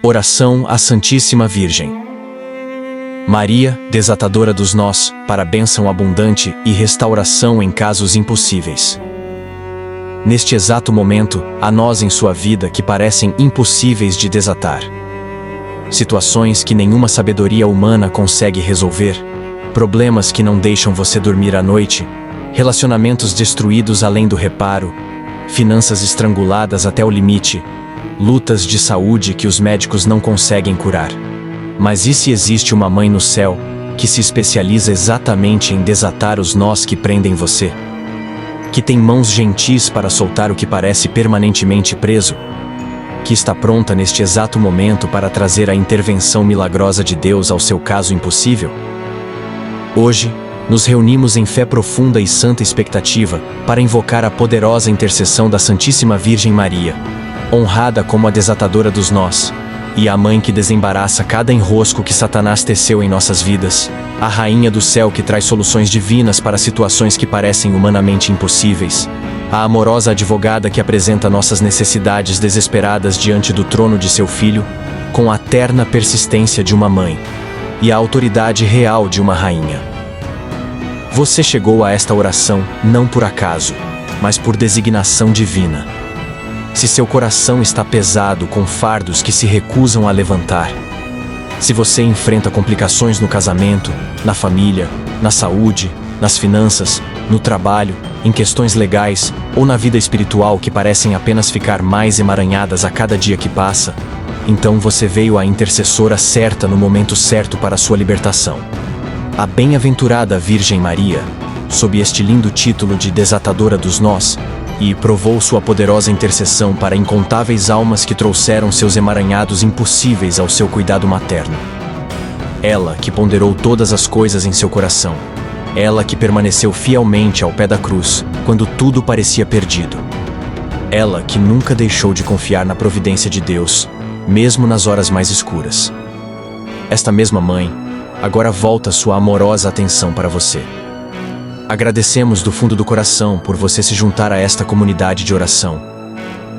Oração à Santíssima Virgem. Maria, desatadora dos nós, para bênção abundante e restauração em casos impossíveis. Neste exato momento, há nós em sua vida que parecem impossíveis de desatar. Situações que nenhuma sabedoria humana consegue resolver, problemas que não deixam você dormir à noite, relacionamentos destruídos além do reparo, finanças estranguladas até o limite, lutas de saúde que os médicos não conseguem curar. Mas e se existe uma mãe no céu, que se especializa exatamente em desatar os nós que prendem você? Que tem mãos gentis para soltar o que parece permanentemente preso? Que está pronta neste exato momento para trazer a intervenção milagrosa de Deus ao seu caso impossível? Hoje, nos reunimos em fé profunda e santa expectativa para invocar a poderosa intercessão da Santíssima Virgem Maria, honrada como a desatadora dos nós, e a mãe que desembaraça cada enrosco que Satanás teceu em nossas vidas, a rainha do céu que traz soluções divinas para situações que parecem humanamente impossíveis, a amorosa advogada que apresenta nossas necessidades desesperadas diante do trono de seu filho, com a terna persistência de uma mãe, e a autoridade real de uma rainha. Você chegou a esta oração não por acaso, mas por designação divina. Se seu coração está pesado com fardos que se recusam a levantar, se você enfrenta complicações no casamento, na família, na saúde, nas finanças, no trabalho, em questões legais ou na vida espiritual que parecem apenas ficar mais emaranhadas a cada dia que passa, então você veio à intercessora certa no momento certo para a sua libertação. A bem-aventurada Virgem Maria, sob este lindo título de desatadora dos nós, e provou sua poderosa intercessão para incontáveis almas que trouxeram seus emaranhados impossíveis ao seu cuidado materno. Ela que ponderou todas as coisas em seu coração. Ela que permaneceu fielmente ao pé da cruz, quando tudo parecia perdido. Ela que nunca deixou de confiar na providência de Deus, mesmo nas horas mais escuras. Esta mesma mãe, agora volta sua amorosa atenção para você. Agradecemos do fundo do coração por você se juntar a esta comunidade de oração,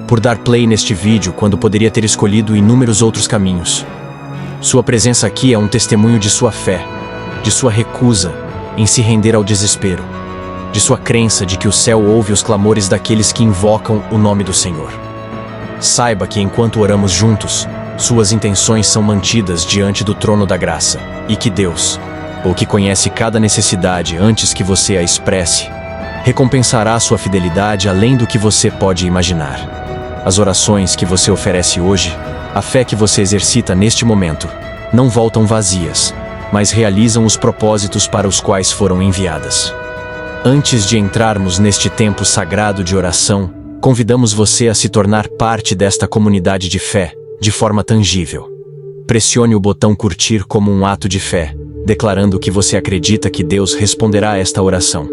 por dar play neste vídeo quando poderia ter escolhido inúmeros outros caminhos. Sua presença aqui é um testemunho de sua fé, de sua recusa em se render ao desespero, de sua crença de que o céu ouve os clamores daqueles que invocam o nome do Senhor. Saiba que enquanto oramos juntos, suas intenções são mantidas diante do trono da graça, e que Deus, ou que conhece cada necessidade antes que você a expresse, recompensará sua fidelidade além do que você pode imaginar. As orações que você oferece hoje, a fé que você exercita neste momento, não voltam vazias, mas realizam os propósitos para os quais foram enviadas. Antes de entrarmos neste tempo sagrado de oração, convidamos você a se tornar parte desta comunidade de fé, de forma tangível. Pressione o botão curtir como um ato de fé, declarando que você acredita que Deus responderá a esta oração.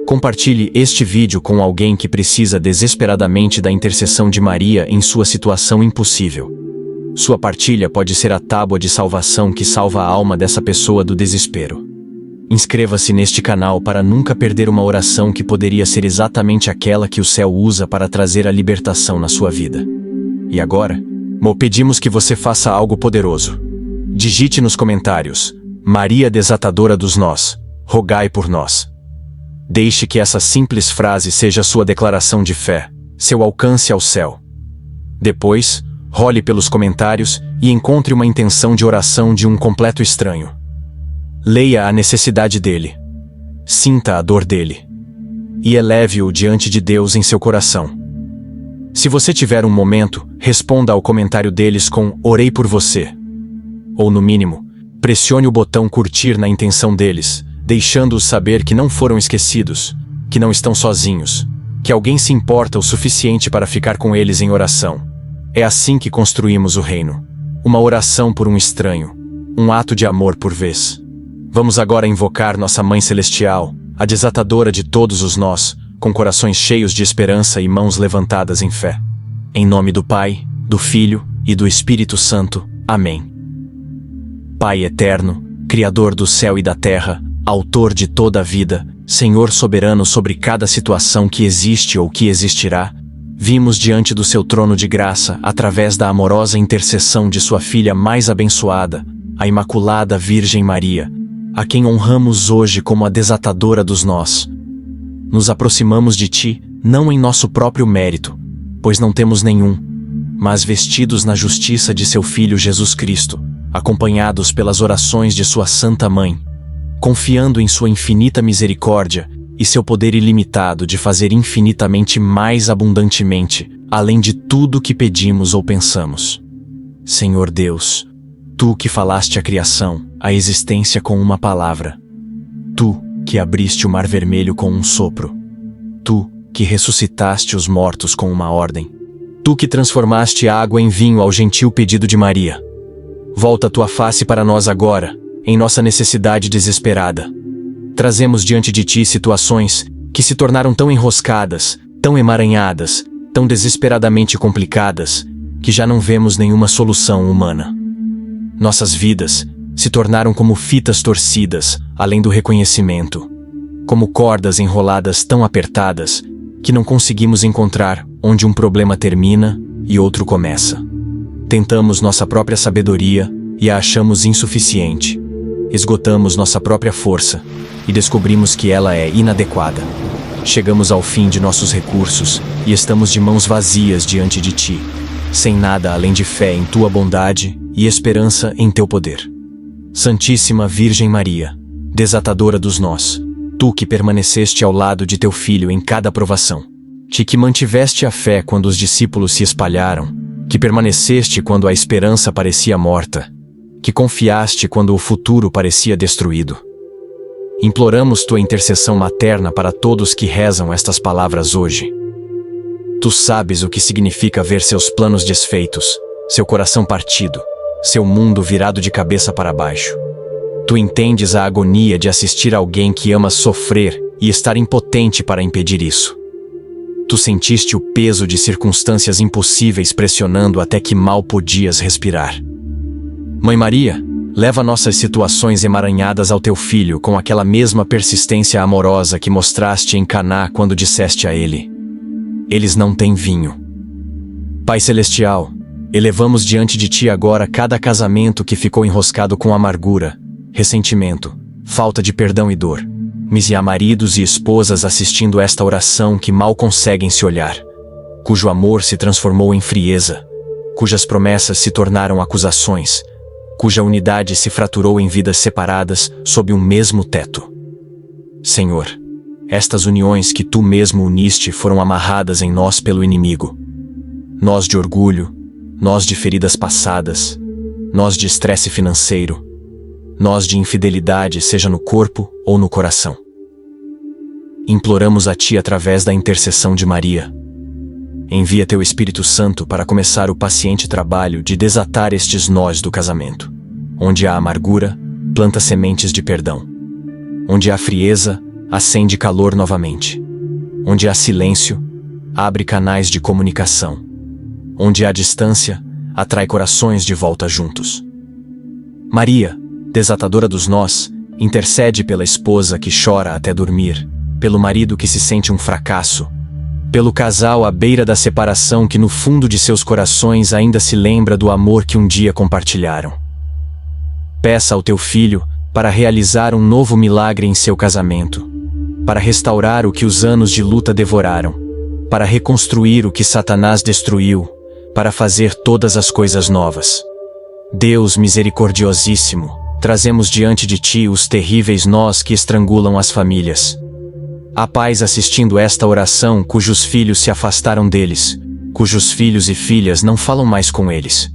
Compartilhe este vídeo com alguém que precisa desesperadamente da intercessão de Maria em sua situação impossível. Sua partilha pode ser a tábua de salvação que salva a alma dessa pessoa do desespero. Inscreva-se neste canal para nunca perder uma oração que poderia ser exatamente aquela que o céu usa para trazer a libertação na sua vida. E agora, pedimos que você faça algo poderoso. Digite nos comentários: Maria desatadora dos nós, rogai por nós. Deixe que essa simples frase seja sua declaração de fé, seu alcance ao céu. Depois, role pelos comentários e encontre uma intenção de oração de um completo estranho. Leia a necessidade dele. Sinta a dor dele. E eleve-o diante de Deus em seu coração. Se você tiver um momento, responda ao comentário deles com "Orei por você". Ou no mínimo, pressione o botão curtir na intenção deles, deixando-os saber que não foram esquecidos, que não estão sozinhos, que alguém se importa o suficiente para ficar com eles em oração. É assim que construímos o reino. Uma oração por um estranho, um ato de amor por vez. Vamos agora invocar nossa Mãe Celestial, a desatadora de todos os nós, com corações cheios de esperança e mãos levantadas em fé. Em nome do Pai, do Filho e do Espírito Santo. Amém. Pai eterno, Criador do céu e da terra, Autor de toda a vida, Senhor soberano sobre cada situação que existe ou que existirá, vimos diante do seu trono de graça, através da amorosa intercessão de sua filha mais abençoada, a Imaculada Virgem Maria, a quem honramos hoje como a desatadora dos nós. Nos aproximamos de ti, não em nosso próprio mérito, pois não temos nenhum, mas vestidos na justiça de seu Filho Jesus Cristo, acompanhados pelas orações de sua Santa Mãe, confiando em sua infinita misericórdia e seu poder ilimitado de fazer infinitamente mais abundantemente, além de tudo que pedimos ou pensamos. Senhor Deus, tu que falaste a criação, a existência com uma palavra, tu que abriste o mar vermelho com um sopro, tu que ressuscitaste os mortos com uma ordem, tu que transformaste a água em vinho ao gentil pedido de Maria, volta tua face para nós agora, em nossa necessidade desesperada. Trazemos diante de ti situações que se tornaram tão enroscadas, tão emaranhadas, tão desesperadamente complicadas, que já não vemos nenhuma solução humana. Nossas vidas se tornaram como fitas torcidas, além do reconhecimento, como cordas enroladas tão apertadas que não conseguimos encontrar onde um problema termina e outro começa. Tentamos nossa própria sabedoria e a achamos insuficiente. Esgotamos nossa própria força e descobrimos que ela é inadequada. Chegamos ao fim de nossos recursos e estamos de mãos vazias diante de ti, sem nada além de fé em tua bondade e esperança em teu poder. Santíssima Virgem Maria, desatadora dos nós, tu que permaneceste ao lado de teu Filho em cada provação, que mantiveste a fé quando os discípulos se espalharam, que permaneceste quando a esperança parecia morta, que confiaste quando o futuro parecia destruído. Imploramos tua intercessão materna para todos que rezam estas palavras hoje. Tu sabes o que significa ver seus planos desfeitos, seu coração partido, seu mundo virado de cabeça para baixo. Tu entendes a agonia de assistir alguém que amas sofrer e estar impotente para impedir isso. Tu sentiste o peso de circunstâncias impossíveis pressionando até que mal podias respirar. Mãe Maria, leva nossas situações emaranhadas ao teu Filho com aquela mesma persistência amorosa que mostraste em Caná quando disseste a ele: eles não têm vinho. Pai Celestial, elevamos diante de ti agora cada casamento que ficou enroscado com amargura, ressentimento, falta de perdão e dor. Há maridos e esposas assistindo esta oração que mal conseguem se olhar, cujo amor se transformou em frieza, cujas promessas se tornaram acusações, cuja unidade se fraturou em vidas separadas sob um mesmo teto. Senhor, estas uniões que tu mesmo uniste foram amarradas em nós pelo inimigo. Nós de orgulho, nós de feridas passadas, nós de estresse financeiro, nós de infidelidade, seja no corpo ou no coração. Imploramos a ti através da intercessão de Maria. Envia teu Espírito Santo para começar o paciente trabalho de desatar estes nós do casamento. Onde há amargura, planta sementes de perdão. Onde há frieza, acende calor novamente. Onde há silêncio, abre canais de comunicação. Onde há distância, atrai corações de volta juntos. Maria, desatadora dos nós, intercede pela esposa que chora até dormir, pelo marido que se sente um fracasso, pelo casal à beira da separação que no fundo de seus corações ainda se lembra do amor que um dia compartilharam. Peça ao teu Filho para realizar um novo milagre em seu casamento, para restaurar o que os anos de luta devoraram, para reconstruir o que Satanás destruiu, para fazer todas as coisas novas. Deus misericordiosíssimo, trazemos diante de ti os terríveis nós que estrangulam as famílias. Há pais assistindo esta oração cujos filhos se afastaram deles, cujos filhos e filhas não falam mais com eles,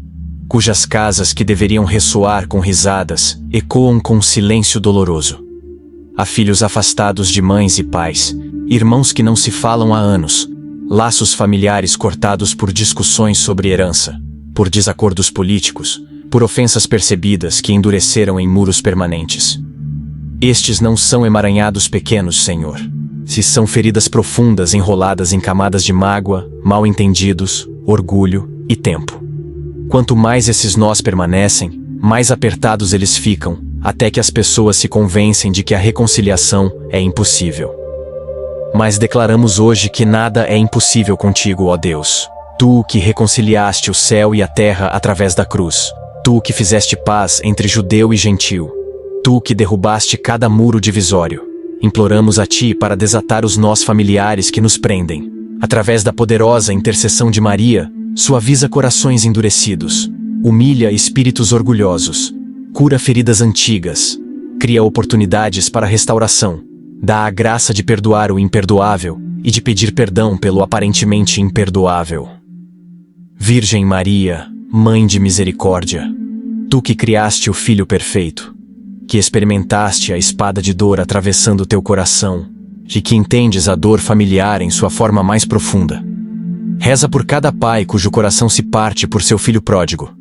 cujas casas que deveriam ressoar com risadas ecoam com silêncio doloroso. Há filhos afastados de mães e pais, irmãos que não se falam há anos, laços familiares cortados por discussões sobre herança, por desacordos políticos, por ofensas percebidas que endureceram em muros permanentes. Estes não são emaranhados pequenos, Senhor. Se são feridas profundas enroladas em camadas de mágoa, mal-entendidos, orgulho e tempo. Quanto mais esses nós permanecem, mais apertados eles ficam, até que as pessoas se convencem de que a reconciliação é impossível. Mas declaramos hoje que nada é impossível contigo, ó Deus. Tu que reconciliaste o céu e a terra através da cruz. Tu que fizeste paz entre judeu e gentil. Tu que derrubaste cada muro divisório. Imploramos a Ti para desatar os nós familiares que nos prendem. Através da poderosa intercessão de Maria, suaviza corações endurecidos, humilha espíritos orgulhosos, cura feridas antigas, cria oportunidades para restauração, dá a graça de perdoar o imperdoável e de pedir perdão pelo aparentemente imperdoável. Virgem Maria, Mãe de Misericórdia, Tu que criaste o Filho perfeito, que experimentaste a espada de dor atravessando teu coração, e que entendes a dor familiar em sua forma mais profunda. Reza por cada pai cujo coração se parte por seu filho pródigo.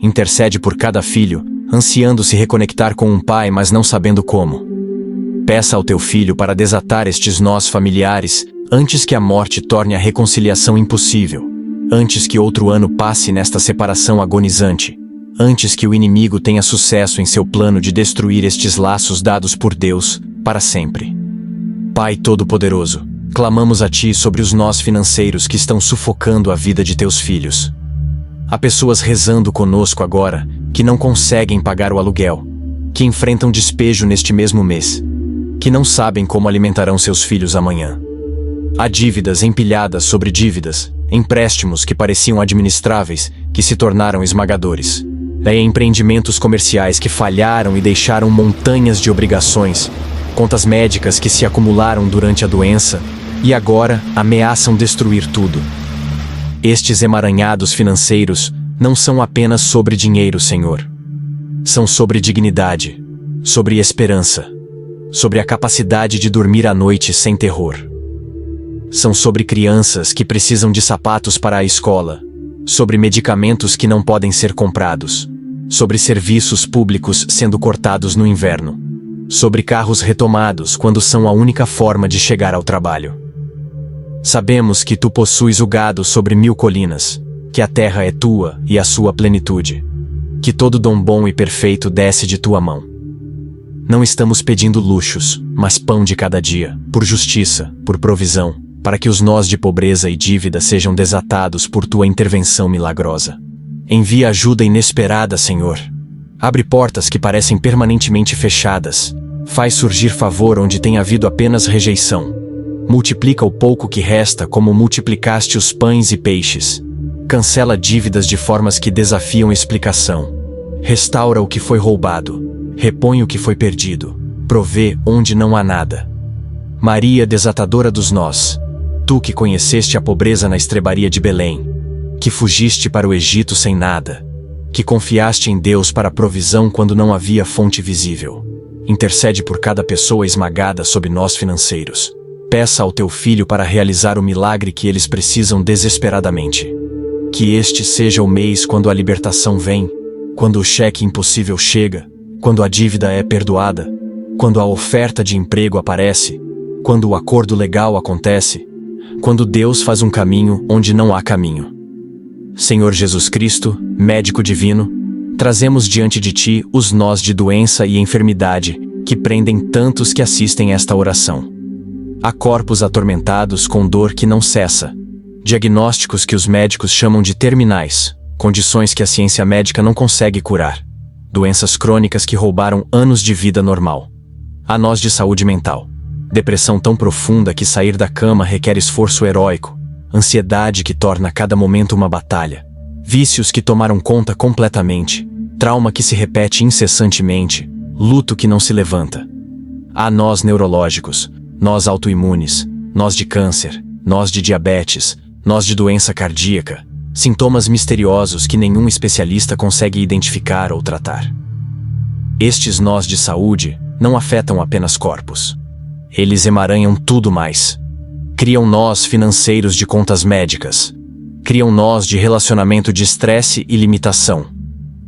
Intercede por cada filho, ansiando se reconectar com um pai, mas não sabendo como. Peça ao teu filho para desatar estes nós familiares, antes que a morte torne a reconciliação impossível, antes que outro ano passe nesta separação agonizante, antes que o inimigo tenha sucesso em seu plano de destruir estes laços dados por Deus para sempre. Pai Todo-Poderoso, clamamos a Ti sobre os nós financeiros que estão sufocando a vida de Teus filhos. Há pessoas rezando conosco agora que não conseguem pagar o aluguel, que enfrentam despejo neste mesmo mês, que não sabem como alimentarão seus filhos amanhã. Há dívidas empilhadas sobre dívidas, empréstimos que pareciam administráveis, que se tornaram esmagadores. Há empreendimentos comerciais que falharam e deixaram montanhas de obrigações, contas médicas que se acumularam durante a doença e agora ameaçam destruir tudo. Estes emaranhados financeiros não são apenas sobre dinheiro, Senhor. São sobre dignidade, sobre esperança, sobre a capacidade de dormir à noite sem terror. São sobre crianças que precisam de sapatos para a escola, sobre medicamentos que não podem ser comprados, sobre serviços públicos sendo cortados no inverno, sobre carros retomados quando são a única forma de chegar ao trabalho. Sabemos que Tu possuis o gado sobre 1000 colinas, que a terra é Tua e a sua plenitude, que todo dom bom e perfeito desce de Tua mão. Não estamos pedindo luxos, mas pão de cada dia, por justiça, por provisão, para que os nós de pobreza e dívida sejam desatados por Tua intervenção milagrosa. Envia ajuda inesperada, Senhor. Abre portas que parecem permanentemente fechadas. Faz surgir favor onde tem havido apenas rejeição. Multiplica o pouco que resta como multiplicaste os pães e peixes. Cancela dívidas de formas que desafiam explicação. Restaura o que foi roubado. Repõe o que foi perdido. Provê onde não há nada. Maria, desatadora dos nós, Tu que conheceste a pobreza na estrebaria de Belém, que fugiste para o Egito sem nada, que confiaste em Deus para a provisão quando não havia fonte visível. Intercede por cada pessoa esmagada sob nós financeiros. Peça ao Teu Filho para realizar o milagre que eles precisam desesperadamente. Que este seja o mês quando a libertação vem, quando o cheque impossível chega, quando a dívida é perdoada, quando a oferta de emprego aparece, quando o acordo legal acontece, quando Deus faz um caminho onde não há caminho. Senhor Jesus Cristo, médico divino, trazemos diante de Ti os nós de doença e enfermidade que prendem tantos que assistem esta oração. Há corpos atormentados com dor que não cessa, diagnósticos que os médicos chamam de terminais, condições que a ciência médica não consegue curar, doenças crônicas que roubaram anos de vida normal. Há nós de saúde mental, depressão tão profunda que sair da cama requer esforço heróico, ansiedade que torna cada momento uma batalha, vícios que tomaram conta completamente, trauma que se repete incessantemente, luto que não se levanta. Há nós neurológicos, nós autoimunes, nós de câncer, nós de diabetes, nós de doença cardíaca, sintomas misteriosos que nenhum especialista consegue identificar ou tratar. Estes nós de saúde não afetam apenas corpos. Eles emaranham tudo mais. Criam nós financeiros de contas médicas. Criam nós de relacionamento de estresse e limitação.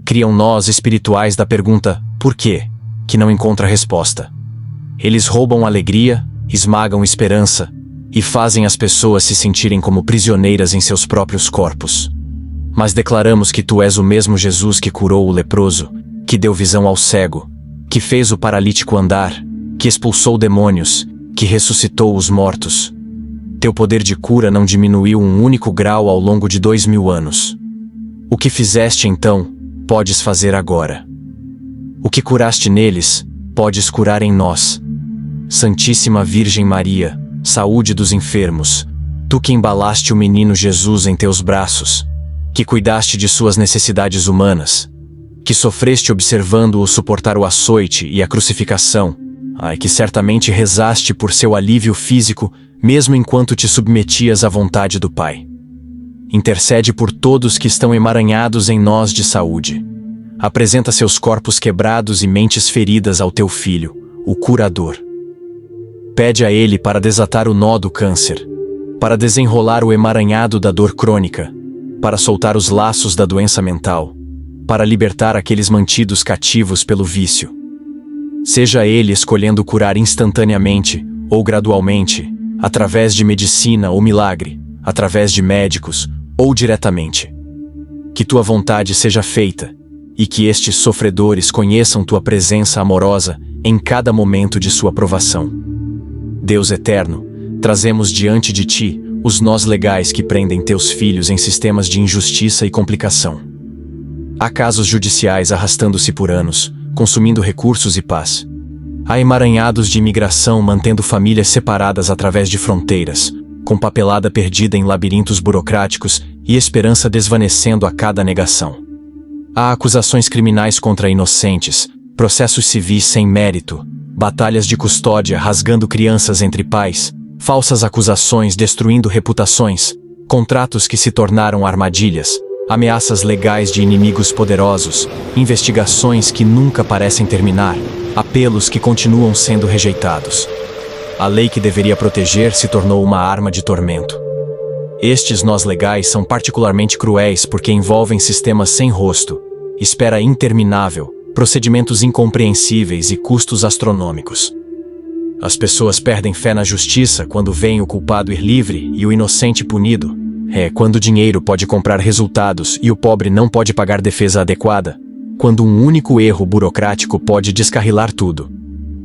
Criam nós espirituais da pergunta "por quê?", que não encontra resposta. Eles roubam alegria, esmagam esperança e fazem as pessoas se sentirem como prisioneiras em seus próprios corpos. Mas declaramos que Tu és o mesmo Jesus que curou o leproso, que deu visão ao cego, que fez o paralítico andar, que expulsou demônios, que ressuscitou os mortos. Teu poder de cura não diminuiu um único grau ao longo de 2000 anos. O que fizeste então, podes fazer agora. O que curaste neles, podes curar em nós. Santíssima Virgem Maria, saúde dos enfermos, tu que embalaste o menino Jesus em teus braços, que cuidaste de suas necessidades humanas, que sofreste observando-o suportar o açoite e a crucificação, que certamente rezaste por seu alívio físico, mesmo enquanto te submetias à vontade do Pai. Intercede por todos que estão emaranhados em nós de saúde. Apresenta seus corpos quebrados e mentes feridas ao teu Filho, o curador. Pede a Ele para desatar o nó do câncer, para desenrolar o emaranhado da dor crônica, para soltar os laços da doença mental, para libertar aqueles mantidos cativos pelo vício. Seja Ele escolhendo curar instantaneamente ou gradualmente, através de medicina ou milagre, através de médicos ou diretamente. Que tua vontade seja feita e que estes sofredores conheçam tua presença amorosa em cada momento de sua provação. Deus eterno, trazemos diante de ti os nós legais que prendem teus filhos em sistemas de injustiça e complicação. Há casos judiciais arrastando-se por anos, consumindo recursos e paz. Há emaranhados de imigração mantendo famílias separadas através de fronteiras, com papelada perdida em labirintos burocráticos e esperança desvanecendo a cada negação. Há acusações criminais contra inocentes, processos civis sem mérito, batalhas de custódia rasgando crianças entre pais, falsas acusações destruindo reputações, contratos que se tornaram armadilhas, ameaças legais de inimigos poderosos, investigações que nunca parecem terminar, apelos que continuam sendo rejeitados. A lei que deveria proteger se tornou uma arma de tormento. Estes nós legais são particularmente cruéis porque envolvem sistemas sem rosto, espera interminável, procedimentos incompreensíveis e custos astronômicos. As pessoas perdem fé na justiça quando veem o culpado ir livre e o inocente punido. É quando o dinheiro pode comprar resultados e o pobre não pode pagar defesa adequada. Quando um único erro burocrático pode descarrilar tudo.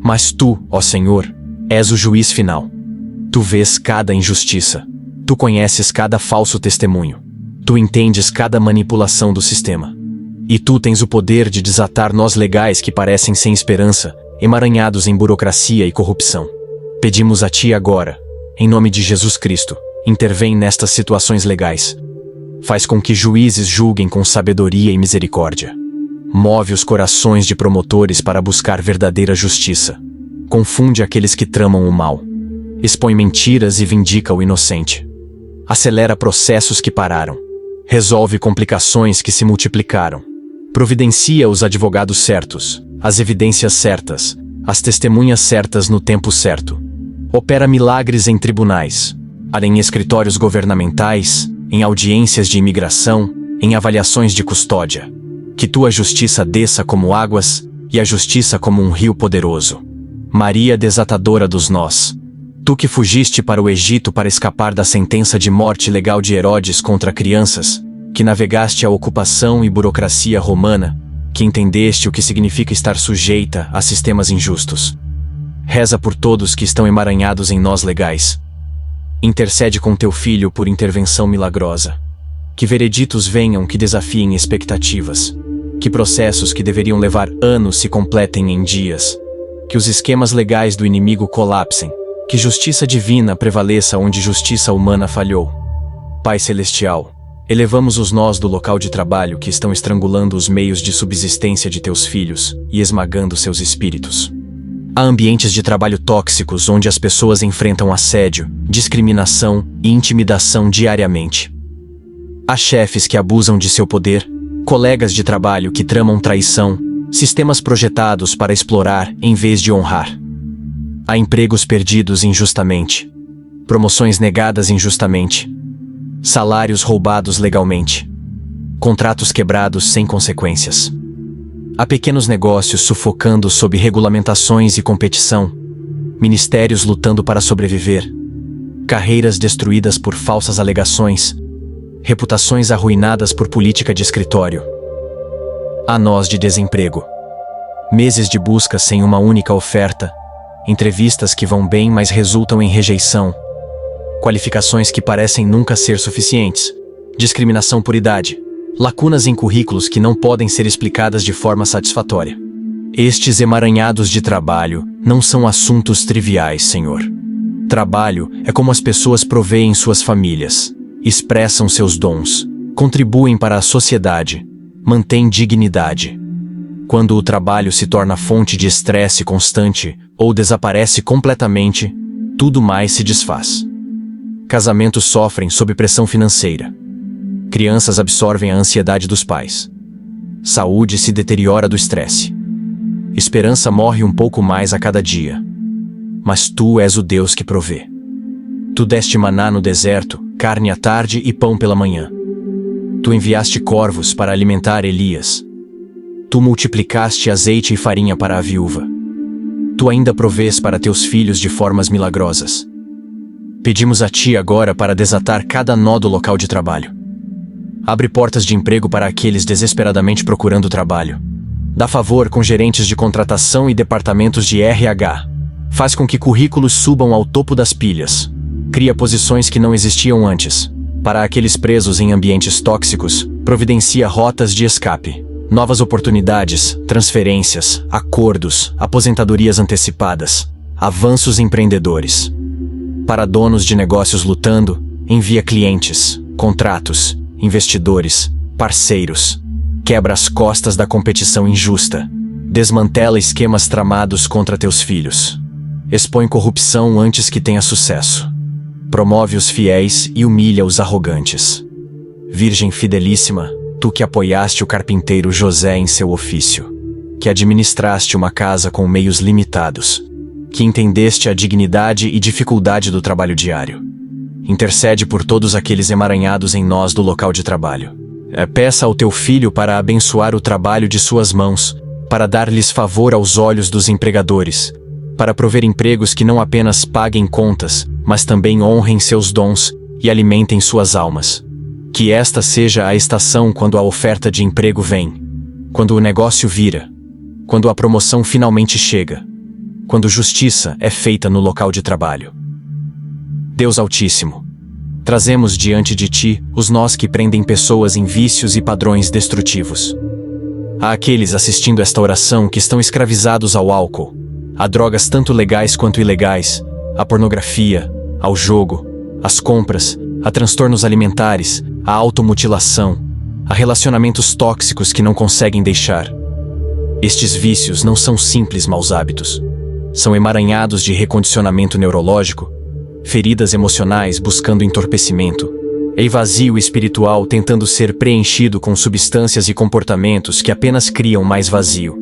Mas tu, ó Senhor, és o juiz final. Tu vês cada injustiça. Tu conheces cada falso testemunho. Tu entendes cada manipulação do sistema. E tu tens o poder de desatar nós legais que parecem sem esperança, emaranhados em burocracia e corrupção. Pedimos a ti agora, em nome de Jesus Cristo, intervém nestas situações legais. Faz com que juízes julguem com sabedoria e misericórdia. Move os corações de promotores para buscar verdadeira justiça. Confunde aqueles que tramam o mal. Expõe mentiras e vindica o inocente. Acelera processos que pararam. Resolve complicações que se multiplicaram. Providencia os advogados certos, as evidências certas, as testemunhas certas no tempo certo. Opera milagres em tribunais, em escritórios governamentais, em audiências de imigração, em avaliações de custódia. Que tua justiça desça como águas e a justiça como um rio poderoso. Maria desatadora dos nós. Tu que fugiste para o Egito para escapar da sentença de morte legal de Herodes contra crianças, que navegaste a ocupação e burocracia romana, que entendeste o que significa estar sujeita a sistemas injustos. Reza por todos que estão emaranhados em nós legais. Intercede com teu Filho por intervenção milagrosa. Que vereditos venham que desafiem expectativas. Que processos que deveriam levar anos se completem em dias. Que os esquemas legais do inimigo colapsem. Que justiça divina prevaleça onde justiça humana falhou. Pai Celestial, elevamos os nós do local de trabalho que estão estrangulando os meios de subsistência de teus filhos e esmagando seus espíritos. Há ambientes de trabalho tóxicos onde as pessoas enfrentam assédio, discriminação e intimidação diariamente. Há chefes que abusam de seu poder, colegas de trabalho que tramam traição, sistemas projetados para explorar em vez de honrar. Há empregos perdidos injustamente, promoções negadas injustamente, salários roubados legalmente, contratos quebrados sem consequências. Há pequenos negócios sufocando sob regulamentações e competição, ministérios lutando para sobreviver, carreiras destruídas por falsas alegações, reputações arruinadas por política de escritório. Há nós de desemprego, meses de busca sem uma única oferta, entrevistas que vão bem, mas resultam em rejeição, qualificações que parecem nunca ser suficientes, discriminação por idade, lacunas em currículos que não podem ser explicadas de forma satisfatória. Estes emaranhados de trabalho não são assuntos triviais, Senhor. Trabalho é como as pessoas proveem suas famílias, expressam seus dons, contribuem para a sociedade, mantêm dignidade. Quando o trabalho se torna fonte de estresse constante ou desaparece completamente, tudo mais se desfaz. Casamentos sofrem sob pressão financeira. Crianças absorvem a ansiedade dos pais. Saúde se deteriora do estresse. Esperança morre um pouco mais a cada dia. Mas tu és o Deus que provê. Tu deste maná no deserto, carne à tarde e pão pela manhã. Tu enviaste corvos para alimentar Elias. Tu multiplicaste azeite e farinha para a viúva. Tu ainda provês para teus filhos de formas milagrosas. Pedimos a ti agora para desatar cada nó do local de trabalho. Abre portas de emprego para aqueles desesperadamente procurando trabalho. Dá favor com gerentes de contratação e departamentos de RH. Faz com que currículos subam ao topo das pilhas. Cria posições que não existiam antes. Para aqueles presos em ambientes tóxicos, providencia rotas de escape. Novas oportunidades, transferências, acordos, aposentadorias antecipadas, avanços empreendedores. Para donos de negócios lutando, envia clientes, contratos, investidores, parceiros. Quebra as costas da competição injusta. Desmantela esquemas tramados contra teus filhos. Expõe corrupção antes que tenha sucesso. Promove os fiéis e humilha os arrogantes. Virgem fidelíssima, tu que apoiaste o carpinteiro José em seu ofício, que administraste uma casa com meios limitados, que entendeste a dignidade e dificuldade do trabalho diário. Intercede por todos aqueles emaranhados em nós do local de trabalho. Peça ao teu filho para abençoar o trabalho de suas mãos, para dar-lhes favor aos olhos dos empregadores, para prover empregos que não apenas paguem contas, mas também honrem seus dons e alimentem suas almas. Que esta seja a estação quando a oferta de emprego vem, quando o negócio vira, quando a promoção finalmente chega, quando justiça é feita no local de trabalho. Deus Altíssimo, trazemos diante de ti os nós que prendem pessoas em vícios e padrões destrutivos. Há aqueles assistindo esta oração que estão escravizados ao álcool, a drogas tanto legais quanto ilegais, à pornografia, ao jogo, às compras, a transtornos alimentares, à automutilação, a relacionamentos tóxicos que não conseguem deixar. Estes vícios não são simples maus hábitos. São emaranhados de recondicionamento neurológico, feridas emocionais buscando entorpecimento, e vazio espiritual tentando ser preenchido com substâncias e comportamentos que apenas criam mais vazio.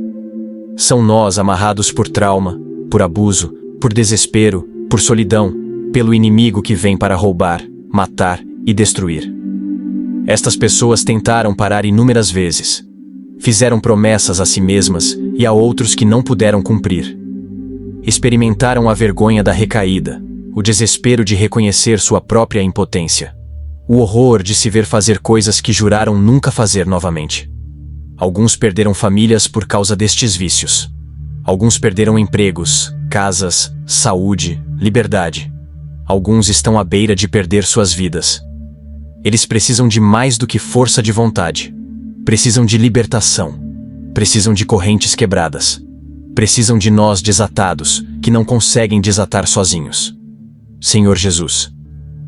São nós amarrados por trauma, por abuso, por desespero, por solidão, pelo inimigo que vem para roubar, matar e destruir. Estas pessoas tentaram parar inúmeras vezes. Fizeram promessas a si mesmas e a outros que não puderam cumprir. Experimentaram a vergonha da recaída, o desespero de reconhecer sua própria impotência, o horror de se ver fazer coisas que juraram nunca fazer novamente. Alguns perderam famílias por causa destes vícios. Alguns perderam empregos, casas, saúde, liberdade. Alguns estão à beira de perder suas vidas. Eles precisam de mais do que força de vontade. Precisam de libertação. Precisam de correntes quebradas. Precisam de nós desatados, que não conseguem desatar sozinhos. Senhor Jesus,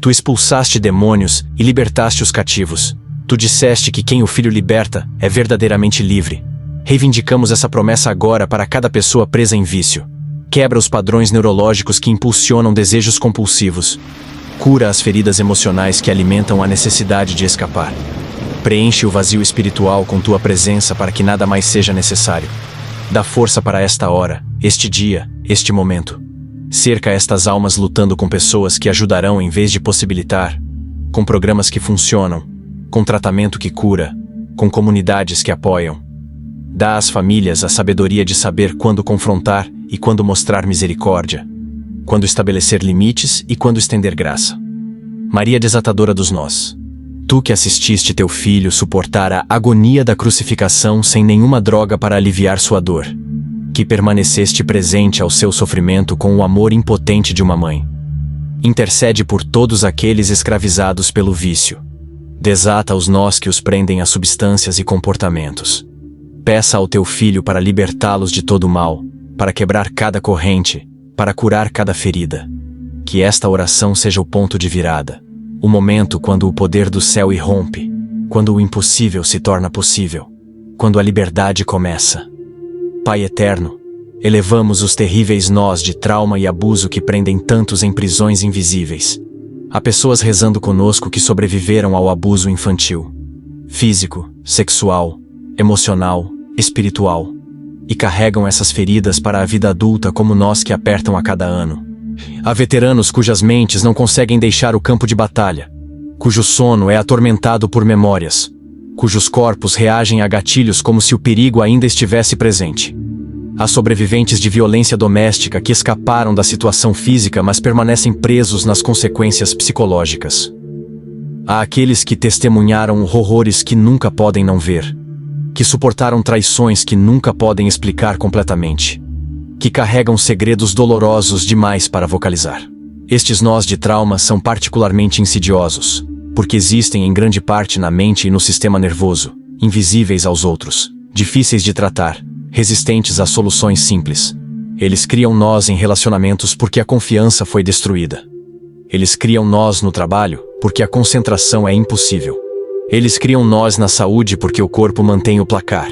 tu expulsaste demônios e libertaste os cativos. Tu disseste que quem o Filho liberta é verdadeiramente livre. Reivindicamos essa promessa agora para cada pessoa presa em vício. Quebra os padrões neurológicos que impulsionam desejos compulsivos. Cura as feridas emocionais que alimentam a necessidade de escapar. Preenche o vazio espiritual com tua presença para que nada mais seja necessário. Dá força para esta hora, este dia, este momento. Cerca estas almas lutando com pessoas que ajudarão em vez de possibilitar, com programas que funcionam, com tratamento que cura, com comunidades que apoiam. Dá às famílias a sabedoria de saber quando confrontar e quando mostrar misericórdia, quando estabelecer limites e quando estender graça. Maria desatadora dos nós, tu que assististe teu filho suportar a agonia da crucificação sem nenhuma droga para aliviar sua dor, que permaneceste presente ao seu sofrimento com o amor impotente de uma mãe. Intercede por todos aqueles escravizados pelo vício. Desata os nós que os prendem a substâncias e comportamentos. Peça ao teu Filho para libertá-los de todo o mal, para quebrar cada corrente, para curar cada ferida. Que esta oração seja o ponto de virada, o momento quando o poder do céu irrompe, quando o impossível se torna possível, quando a liberdade começa. Pai eterno, elevamos os terríveis nós de trauma e abuso que prendem tantos em prisões invisíveis. Há pessoas rezando conosco que sobreviveram ao abuso infantil, físico, sexual, emocional, espiritual, e carregam essas feridas para a vida adulta como nós que apertam a cada ano. Há veteranos cujas mentes não conseguem deixar o campo de batalha, cujo sono é atormentado por memórias, cujos corpos reagem a gatilhos como se o perigo ainda estivesse presente. Há sobreviventes de violência doméstica que escaparam da situação física, mas permanecem presos nas consequências psicológicas. Há aqueles que testemunharam horrores que nunca podem não ver, que suportaram traições que nunca podem explicar completamente, que carregam segredos dolorosos demais para vocalizar. Estes nós de trauma são particularmente insidiosos, porque existem em grande parte na mente e no sistema nervoso, invisíveis aos outros, difíceis de tratar, resistentes a soluções simples. Eles criam nós em relacionamentos porque a confiança foi destruída. Eles criam nós no trabalho porque a concentração é impossível. Eles criam nós na saúde porque o corpo mantém o placar.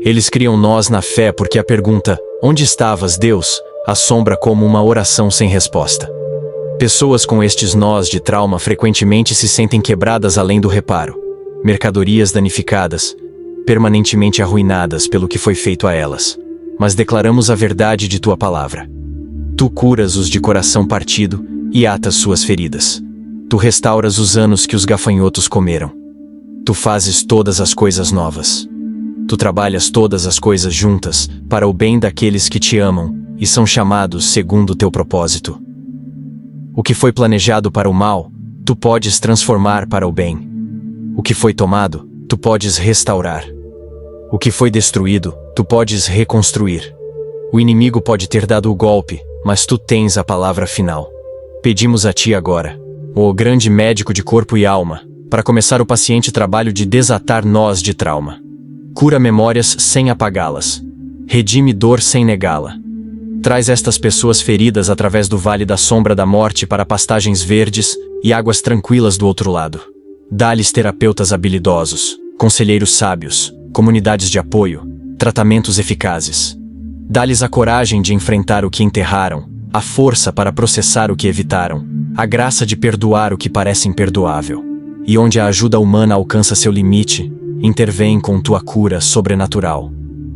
Eles criam nós na fé porque a pergunta, onde estavas, Deus, assombra como uma oração sem resposta. Pessoas com estes nós de trauma frequentemente se sentem quebradas além do reparo, mercadorias danificadas, permanentemente arruinadas pelo que foi feito a elas. Mas declaramos a verdade de tua palavra. Tu curas os de coração partido e atas suas feridas. Tu restauras os anos que os gafanhotos comeram. Tu fazes todas as coisas novas. Tu trabalhas todas as coisas juntas para o bem daqueles que te amam e são chamados segundo o teu propósito. O que foi planejado para o mal, tu podes transformar para o bem. O que foi tomado, tu podes restaurar. O que foi destruído, tu podes reconstruir. O inimigo pode ter dado o golpe, mas tu tens a palavra final. Pedimos a ti agora, ó grande médico de corpo e alma, para começar o paciente trabalho de desatar nós de trauma. Cura memórias sem apagá-las. Redime dor sem negá-la. Traz estas pessoas feridas através do vale da sombra da morte para pastagens verdes e águas tranquilas do outro lado. Dá-lhes terapeutas habilidosos, conselheiros sábios, comunidades de apoio, tratamentos eficazes. Dá-lhes a coragem de enfrentar o que enterraram, a força para processar o que evitaram, a graça de perdoar o que parece imperdoável. E onde a ajuda humana alcança seu limite, intervém com tua cura sobrenatural.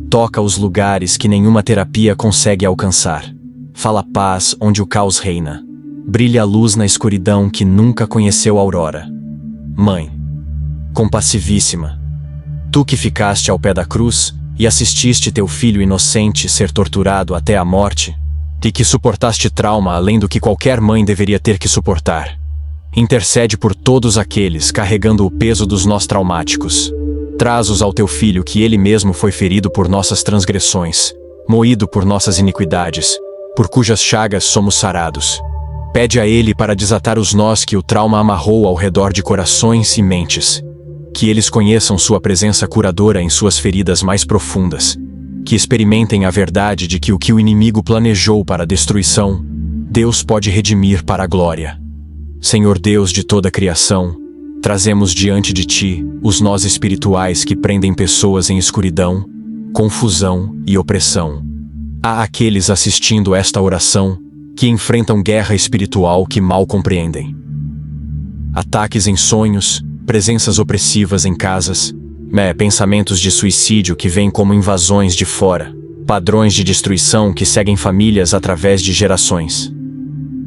Toca os lugares que nenhuma terapia consegue alcançar. Fala paz onde o caos reina. Brilha a luz na escuridão que nunca conheceu a aurora. Mãe, compassivíssima, tu que ficaste ao pé da cruz e assististe teu filho inocente ser torturado até a morte, e que suportaste trauma além do que qualquer mãe deveria ter que suportar. Intercede por todos aqueles carregando o peso dos nós traumáticos. Traz-os ao teu filho que ele mesmo foi ferido por nossas transgressões, moído por nossas iniquidades, por cujas chagas somos sarados. Pede a ele para desatar os nós que o trauma amarrou ao redor de corações e mentes. Que eles conheçam sua presença curadora em suas feridas mais profundas. Que experimentem a verdade de que o inimigo planejou para a destruição, Deus pode redimir para a glória. Senhor Deus de toda a criação, trazemos diante de ti os nós espirituais que prendem pessoas em escuridão, confusão e opressão. Há aqueles assistindo esta oração que enfrentam guerra espiritual que mal compreendem. Ataques em sonhos, presenças opressivas em casas, pensamentos de suicídio que vêm como invasões de fora, padrões de destruição que seguem famílias através de gerações.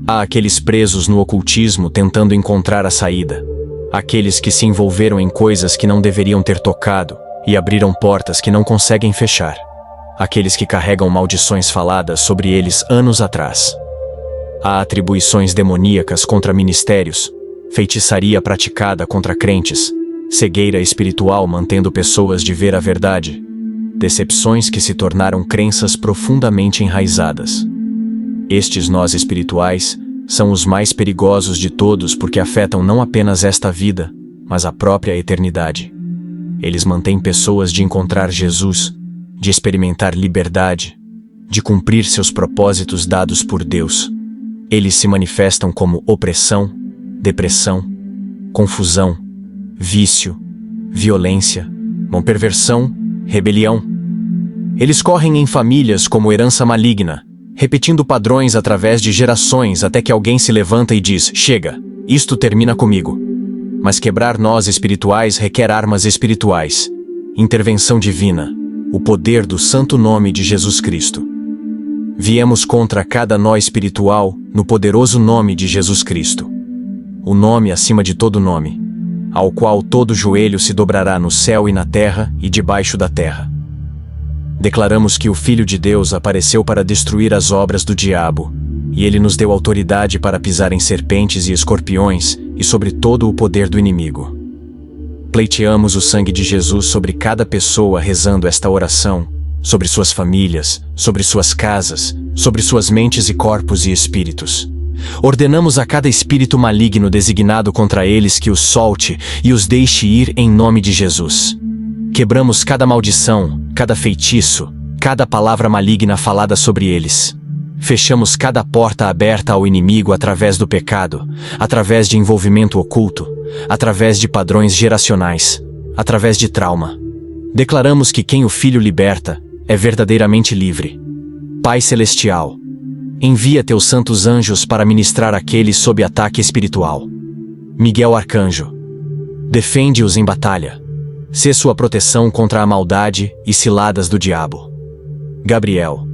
Há aqueles presos no ocultismo tentando encontrar a saída, aqueles que se envolveram em coisas que não deveriam ter tocado e abriram portas que não conseguem fechar, aqueles que carregam maldições faladas sobre eles anos atrás. Há atribuições demoníacas contra ministérios, feitiçaria praticada contra crentes, cegueira espiritual mantendo pessoas de ver a verdade. decepções que se tornaram crenças profundamente enraizadas. Estes nós espirituais são os mais perigosos de todos porque afetam não apenas esta vida, mas a própria eternidade. Eles mantêm pessoas de encontrar Jesus, de experimentar liberdade, de cumprir seus propósitos dados por Deus. Eles se manifestam como opressão, depressão, confusão, vício, violência, perversão, rebelião. Eles correm em famílias como herança maligna, repetindo padrões através de gerações até que alguém se levanta e diz: chega, isto termina comigo. Mas quebrar nós espirituais requer armas espirituais, intervenção divina, o poder do santo nome de Jesus Cristo. Viemos contra cada nó espiritual no poderoso nome de Jesus Cristo. O nome acima de todo nome, ao qual todo joelho se dobrará no céu e na terra e debaixo da terra. Declaramos que o Filho de Deus apareceu para destruir as obras do diabo, e ele nos deu autoridade para pisar em serpentes e escorpiões e sobre todo o poder do inimigo. Pleiteamos o sangue de Jesus sobre cada pessoa rezando esta oração, sobre suas famílias, sobre suas casas, sobre suas mentes e corpos e espíritos. Ordenamos a cada espírito maligno designado contra eles que os solte e os deixe ir em nome de Jesus. Quebramos cada maldição, cada feitiço, cada palavra maligna falada sobre eles. Fechamos cada porta aberta ao inimigo através do pecado, através de envolvimento oculto, através de padrões geracionais, através de trauma. Declaramos que quem o Filho liberta é verdadeiramente livre. Pai Celestial, envia teus santos anjos para ministrar aqueles sob ataque espiritual. Miguel Arcanjo, defende-os em batalha. Sê sua proteção contra a maldade e ciladas do diabo. Gabriel,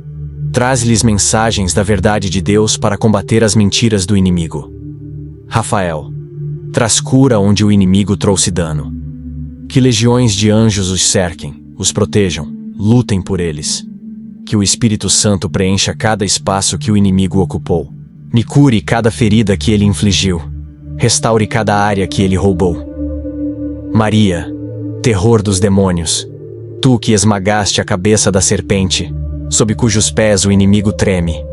traz-lhes mensagens da verdade de Deus para combater as mentiras do inimigo. Rafael, traz cura onde o inimigo trouxe dano. Que legiões de anjos os cerquem, os protejam, lutem por eles. Que o Espírito Santo preencha cada espaço que o inimigo ocupou. Me cure cada ferida que ele infligiu. Restaure cada área que ele roubou. Maria, terror dos demônios, tu que esmagaste a cabeça da serpente, sob cujos pés o inimigo treme.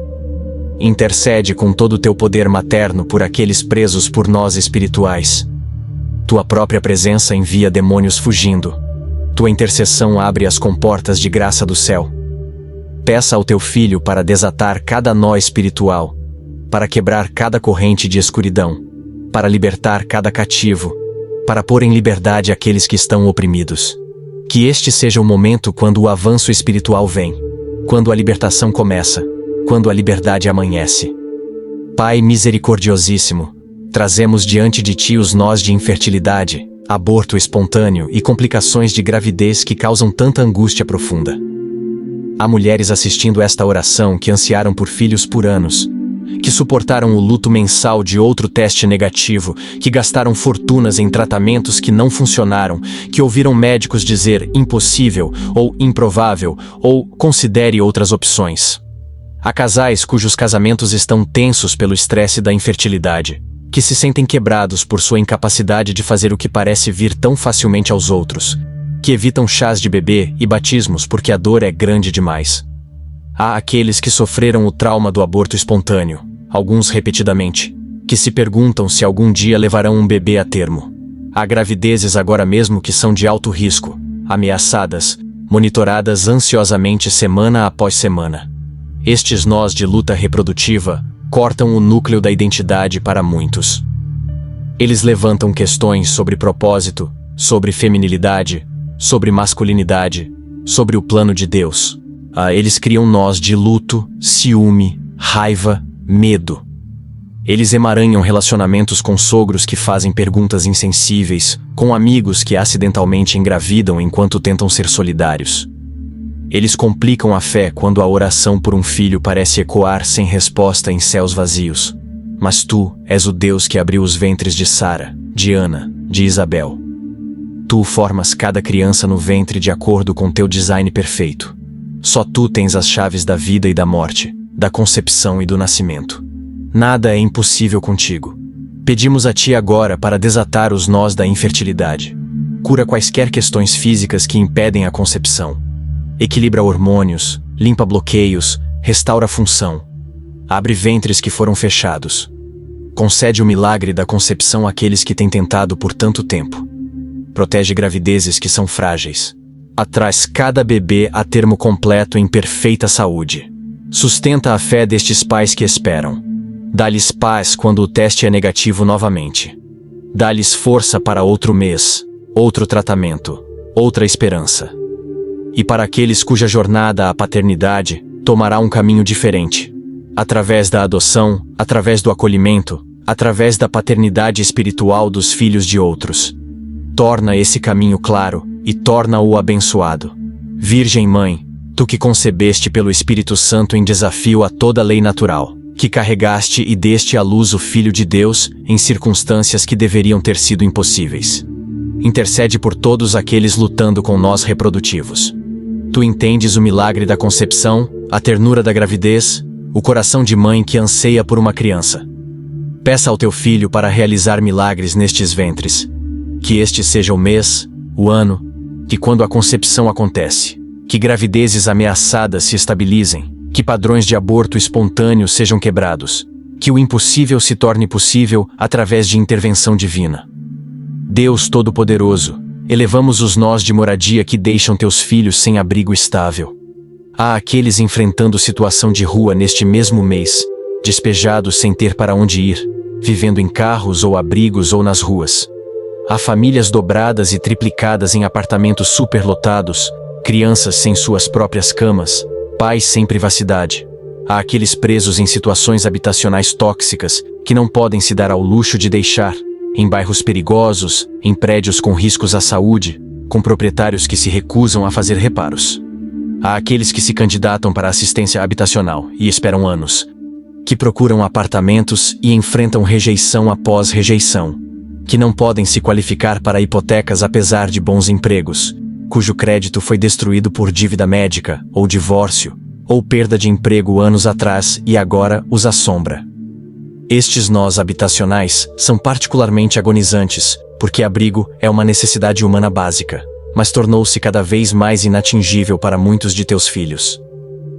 Intercede com todo o teu poder materno por aqueles presos por nós espirituais. Tua própria presença envia demônios fugindo. Tua intercessão abre as comportas de graça do céu. Peça ao teu Filho para desatar cada nó espiritual, para quebrar cada corrente de escuridão, para libertar cada cativo, para pôr em liberdade aqueles que estão oprimidos. Que este seja o momento quando o avanço espiritual vem, quando a libertação começa, quando a liberdade amanhece. Pai misericordiosíssimo, trazemos diante de ti os nós de infertilidade, aborto espontâneo e complicações de gravidez que causam tanta angústia profunda. Há mulheres assistindo esta oração que ansiaram por filhos por anos, que suportaram o luto mensal de outro teste negativo, que gastaram fortunas em tratamentos que não funcionaram, que ouviram médicos dizer impossível ou improvável ou considere outras opções. Há casais cujos casamentos estão tensos pelo estresse da infertilidade, que se sentem quebrados por sua incapacidade de fazer o que parece vir tão facilmente aos outros, que evitam chás de bebê e batismos porque a dor é grande demais. Há aqueles que sofreram o trauma do aborto espontâneo, alguns repetidamente, que se perguntam se algum dia levarão um bebê a termo. Há gravidezes agora mesmo que são de alto risco, ameaçadas, monitoradas ansiosamente semana após semana. Estes nós de luta reprodutiva cortam o núcleo da identidade para muitos. Eles levantam questões sobre propósito, sobre feminilidade, sobre masculinidade, sobre o plano de Deus. Eles criam nós de luto, ciúme, raiva, medo. Eles emaranham relacionamentos com sogros que fazem perguntas insensíveis, com amigos que acidentalmente engravidam enquanto tentam ser solidários. Eles complicam a fé quando a oração por um filho parece ecoar sem resposta em céus vazios. Mas tu és o Deus que abriu os ventres de Sara, de Ana, de Isabel. Tu formas cada criança no ventre de acordo com teu design perfeito. Só tu tens as chaves da vida e da morte, da concepção e do nascimento. Nada é impossível contigo. Pedimos a ti agora para desatar os nós da infertilidade. Cura quaisquer questões físicas que impedem a concepção. equilibra hormônios, limpa bloqueios, restaura a função. Abre ventres que foram fechados. Concede o milagre da concepção àqueles que têm tentado por tanto tempo. Protege gravidezes que são frágeis. Traz cada bebê a termo completo em perfeita saúde. Sustenta a fé destes pais que esperam. Dá-lhes paz quando o teste é negativo novamente. Dá-lhes força para outro mês, outro tratamento, outra esperança. E para aqueles cuja jornada à paternidade tomará um caminho diferente. Através da adoção, através do acolhimento, através da paternidade espiritual dos filhos de outros. Torna esse caminho claro e torna-o abençoado. Virgem Mãe, tu que concebeste pelo Espírito Santo em desafio a toda lei natural, que carregaste e deste à luz o Filho de Deus em circunstâncias que deveriam ter sido impossíveis. Intercede por todos aqueles lutando com nós reprodutivos. Tu entendes o milagre da concepção, a ternura da gravidez, o coração de mãe que anseia por uma criança. Peça ao teu filho para realizar milagres nestes ventres. Que este seja o mês, o ano, que quando a concepção acontece, que gravidezes ameaçadas se estabilizem, que padrões de aborto espontâneo sejam quebrados, que o impossível se torne possível através de intervenção divina. Deus Todo-Poderoso, elevamos os nós de moradia que deixam teus filhos sem abrigo estável. Há aqueles enfrentando situação de rua neste mesmo mês, despejados sem ter para onde ir, vivendo em carros ou abrigos ou nas ruas. Há famílias dobradas e triplicadas em apartamentos superlotados, crianças sem suas próprias camas, pais sem privacidade. Há aqueles presos em situações habitacionais tóxicas que não podem se dar ao luxo de deixar, em bairros perigosos, em prédios com riscos à saúde, com proprietários que se recusam a fazer reparos. Há aqueles que se candidatam para assistência habitacional e esperam anos, que procuram apartamentos e enfrentam rejeição após rejeição, que não podem se qualificar para hipotecas apesar de bons empregos, cujo crédito foi destruído por dívida médica, ou divórcio, ou perda de emprego anos atrás e agora os assombra. Estes nós habitacionais são particularmente agonizantes, porque abrigo é uma necessidade humana básica, mas tornou-se cada vez mais inatingível para muitos de teus filhos.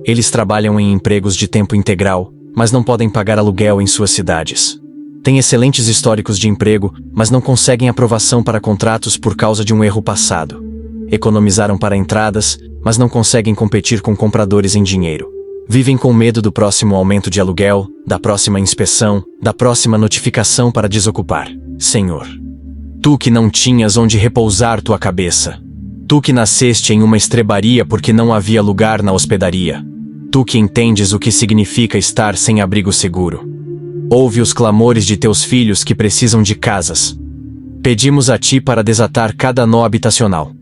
Eles trabalham em empregos de tempo integral, mas não podem pagar aluguel em suas cidades. Têm excelentes históricos de emprego, mas não conseguem aprovação para contratos por causa de um erro passado. Economizaram para entradas, mas não conseguem competir com compradores em dinheiro. Vivem com medo do próximo aumento de aluguel, da próxima inspeção, da próxima notificação para desocupar. Senhor, tu que não tinhas onde repousar tua cabeça. Tu que nasceste em uma estrebaria porque não havia lugar na hospedaria. Tu que entendes o que significa estar sem abrigo seguro. Ouve os clamores de teus filhos que precisam de casas. Pedimos a ti para desatar cada nó habitacional.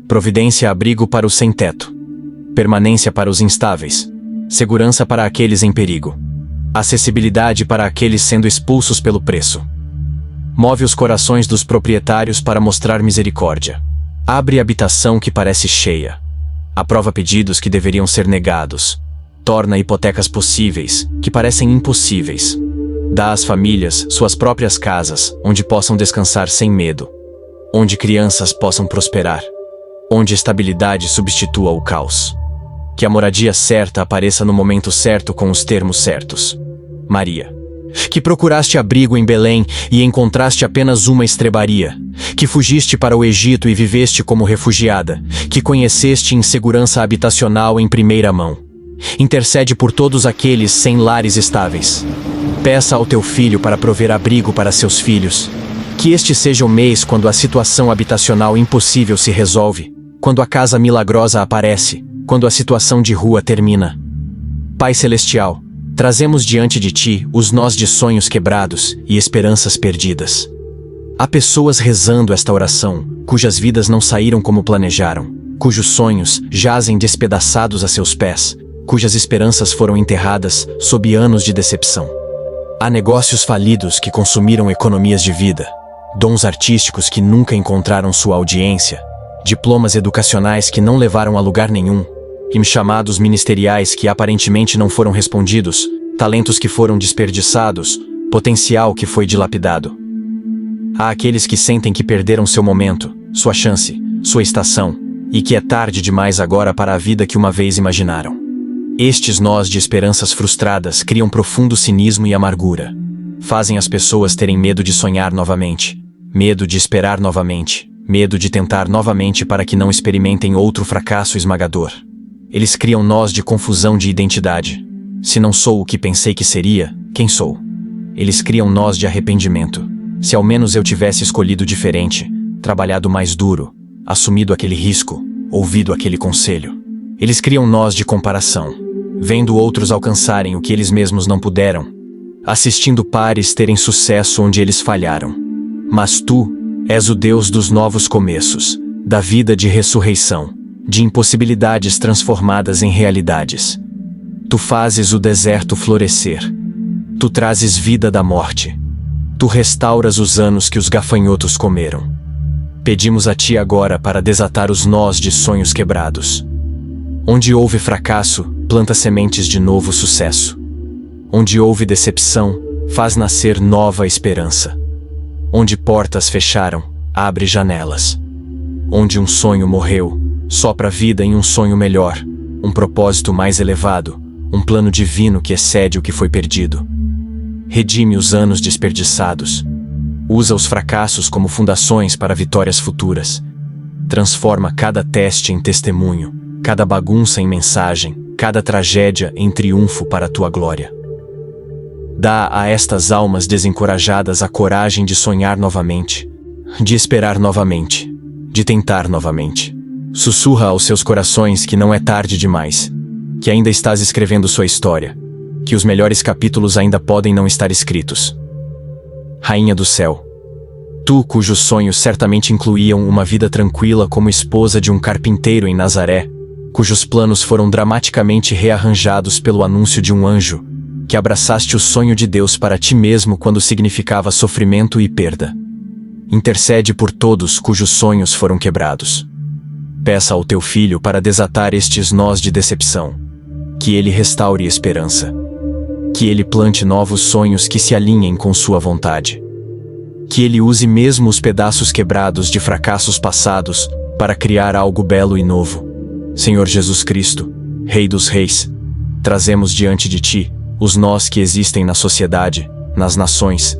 Providência abrigo para os sem-teto. Permanência para os instáveis. Segurança para aqueles em perigo. Acessibilidade para aqueles sendo expulsos pelo preço. Move os corações dos proprietários para mostrar misericórdia. Abre habitação que parece cheia. Aprova pedidos que deveriam ser negados. Torna hipotecas possíveis, que parecem impossíveis. Dá às famílias suas próprias casas, onde possam descansar sem medo. Onde crianças possam prosperar. Onde estabilidade substitua o caos. Que a moradia certa apareça no momento certo com os termos certos. Maria, que procuraste abrigo em Belém e encontraste apenas uma estrebaria, que fugiste para o Egito e viveste como refugiada, que conheceste insegurança habitacional em primeira mão. Intercede por todos aqueles sem lares estáveis. Peça ao teu filho para prover abrigo para seus filhos. Que este seja o mês quando a situação habitacional impossível se resolve, quando a casa milagrosa aparece, quando a situação de rua termina. Pai Celestial, trazemos diante de ti os nós de sonhos quebrados e esperanças perdidas. Há pessoas rezando esta oração, cujas vidas não saíram como planejaram, cujos sonhos jazem despedaçados a seus pés, cujas esperanças foram enterradas sob anos de decepção. Há negócios falidos que consumiram economias de vida, dons artísticos que nunca encontraram sua audiência, diplomas educacionais que não levaram a lugar nenhum, e chamados ministeriais que aparentemente não foram respondidos, talentos que foram desperdiçados, potencial que foi dilapidado. Há aqueles que sentem que perderam seu momento, sua chance, sua estação, e que é tarde demais agora para a vida que uma vez imaginaram. Estes nós de esperanças frustradas criam profundo cinismo e amargura. Fazem as pessoas terem medo de sonhar novamente, medo de esperar novamente, medo de tentar novamente para que não experimentem outro fracasso esmagador. Eles criam nós de confusão de identidade. Se não sou o que pensei que seria, quem sou? Eles criam nós de arrependimento. Se ao menos eu tivesse escolhido diferente, trabalhado mais duro, assumido aquele risco, ouvido aquele conselho. Eles criam nós de comparação, vendo outros alcançarem o que eles mesmos não puderam, assistindo pares terem sucesso onde eles falharam. Mas tu és o Deus dos novos começos, da vida de ressurreição, de impossibilidades transformadas em realidades. Tu fazes o deserto florescer. Tu trazes vida da morte. Tu restauras os anos que os gafanhotos comeram. Pedimos a Ti agora para desatar os nós de sonhos quebrados. Onde houve fracasso, planta sementes de novo sucesso. Onde houve decepção, faz nascer nova esperança. Onde portas fecharam, abre janelas. Onde um sonho morreu, sopra vida em um sonho melhor, um propósito mais elevado, um plano divino que excede o que foi perdido. Redime os anos desperdiçados. Usa os fracassos como fundações para vitórias futuras. Transforma cada teste em testemunho, cada bagunça em mensagem, cada tragédia em triunfo para a Tua glória. Dá a estas almas desencorajadas a coragem de sonhar novamente, de esperar novamente, de tentar novamente. Sussurra aos seus corações que não é tarde demais, que ainda estás escrevendo sua história, que os melhores capítulos ainda podem não estar escritos. Rainha do céu, tu cujos sonhos certamente incluíam uma vida tranquila como esposa de um carpinteiro em Nazaré, cujos planos foram dramaticamente rearranjados pelo anúncio de um anjo, que abraçaste o sonho de Deus para ti mesmo quando significava sofrimento e perda. Intercede por todos cujos sonhos foram quebrados. Peça ao teu Filho para desatar estes nós de decepção, que ele restaure esperança, que ele plante novos sonhos que se alinhem com sua vontade, que ele use mesmo os pedaços quebrados de fracassos passados para criar algo belo e novo. Senhor Jesus Cristo, Rei dos Reis, trazemos diante de ti os nós que existem na sociedade, nas nações,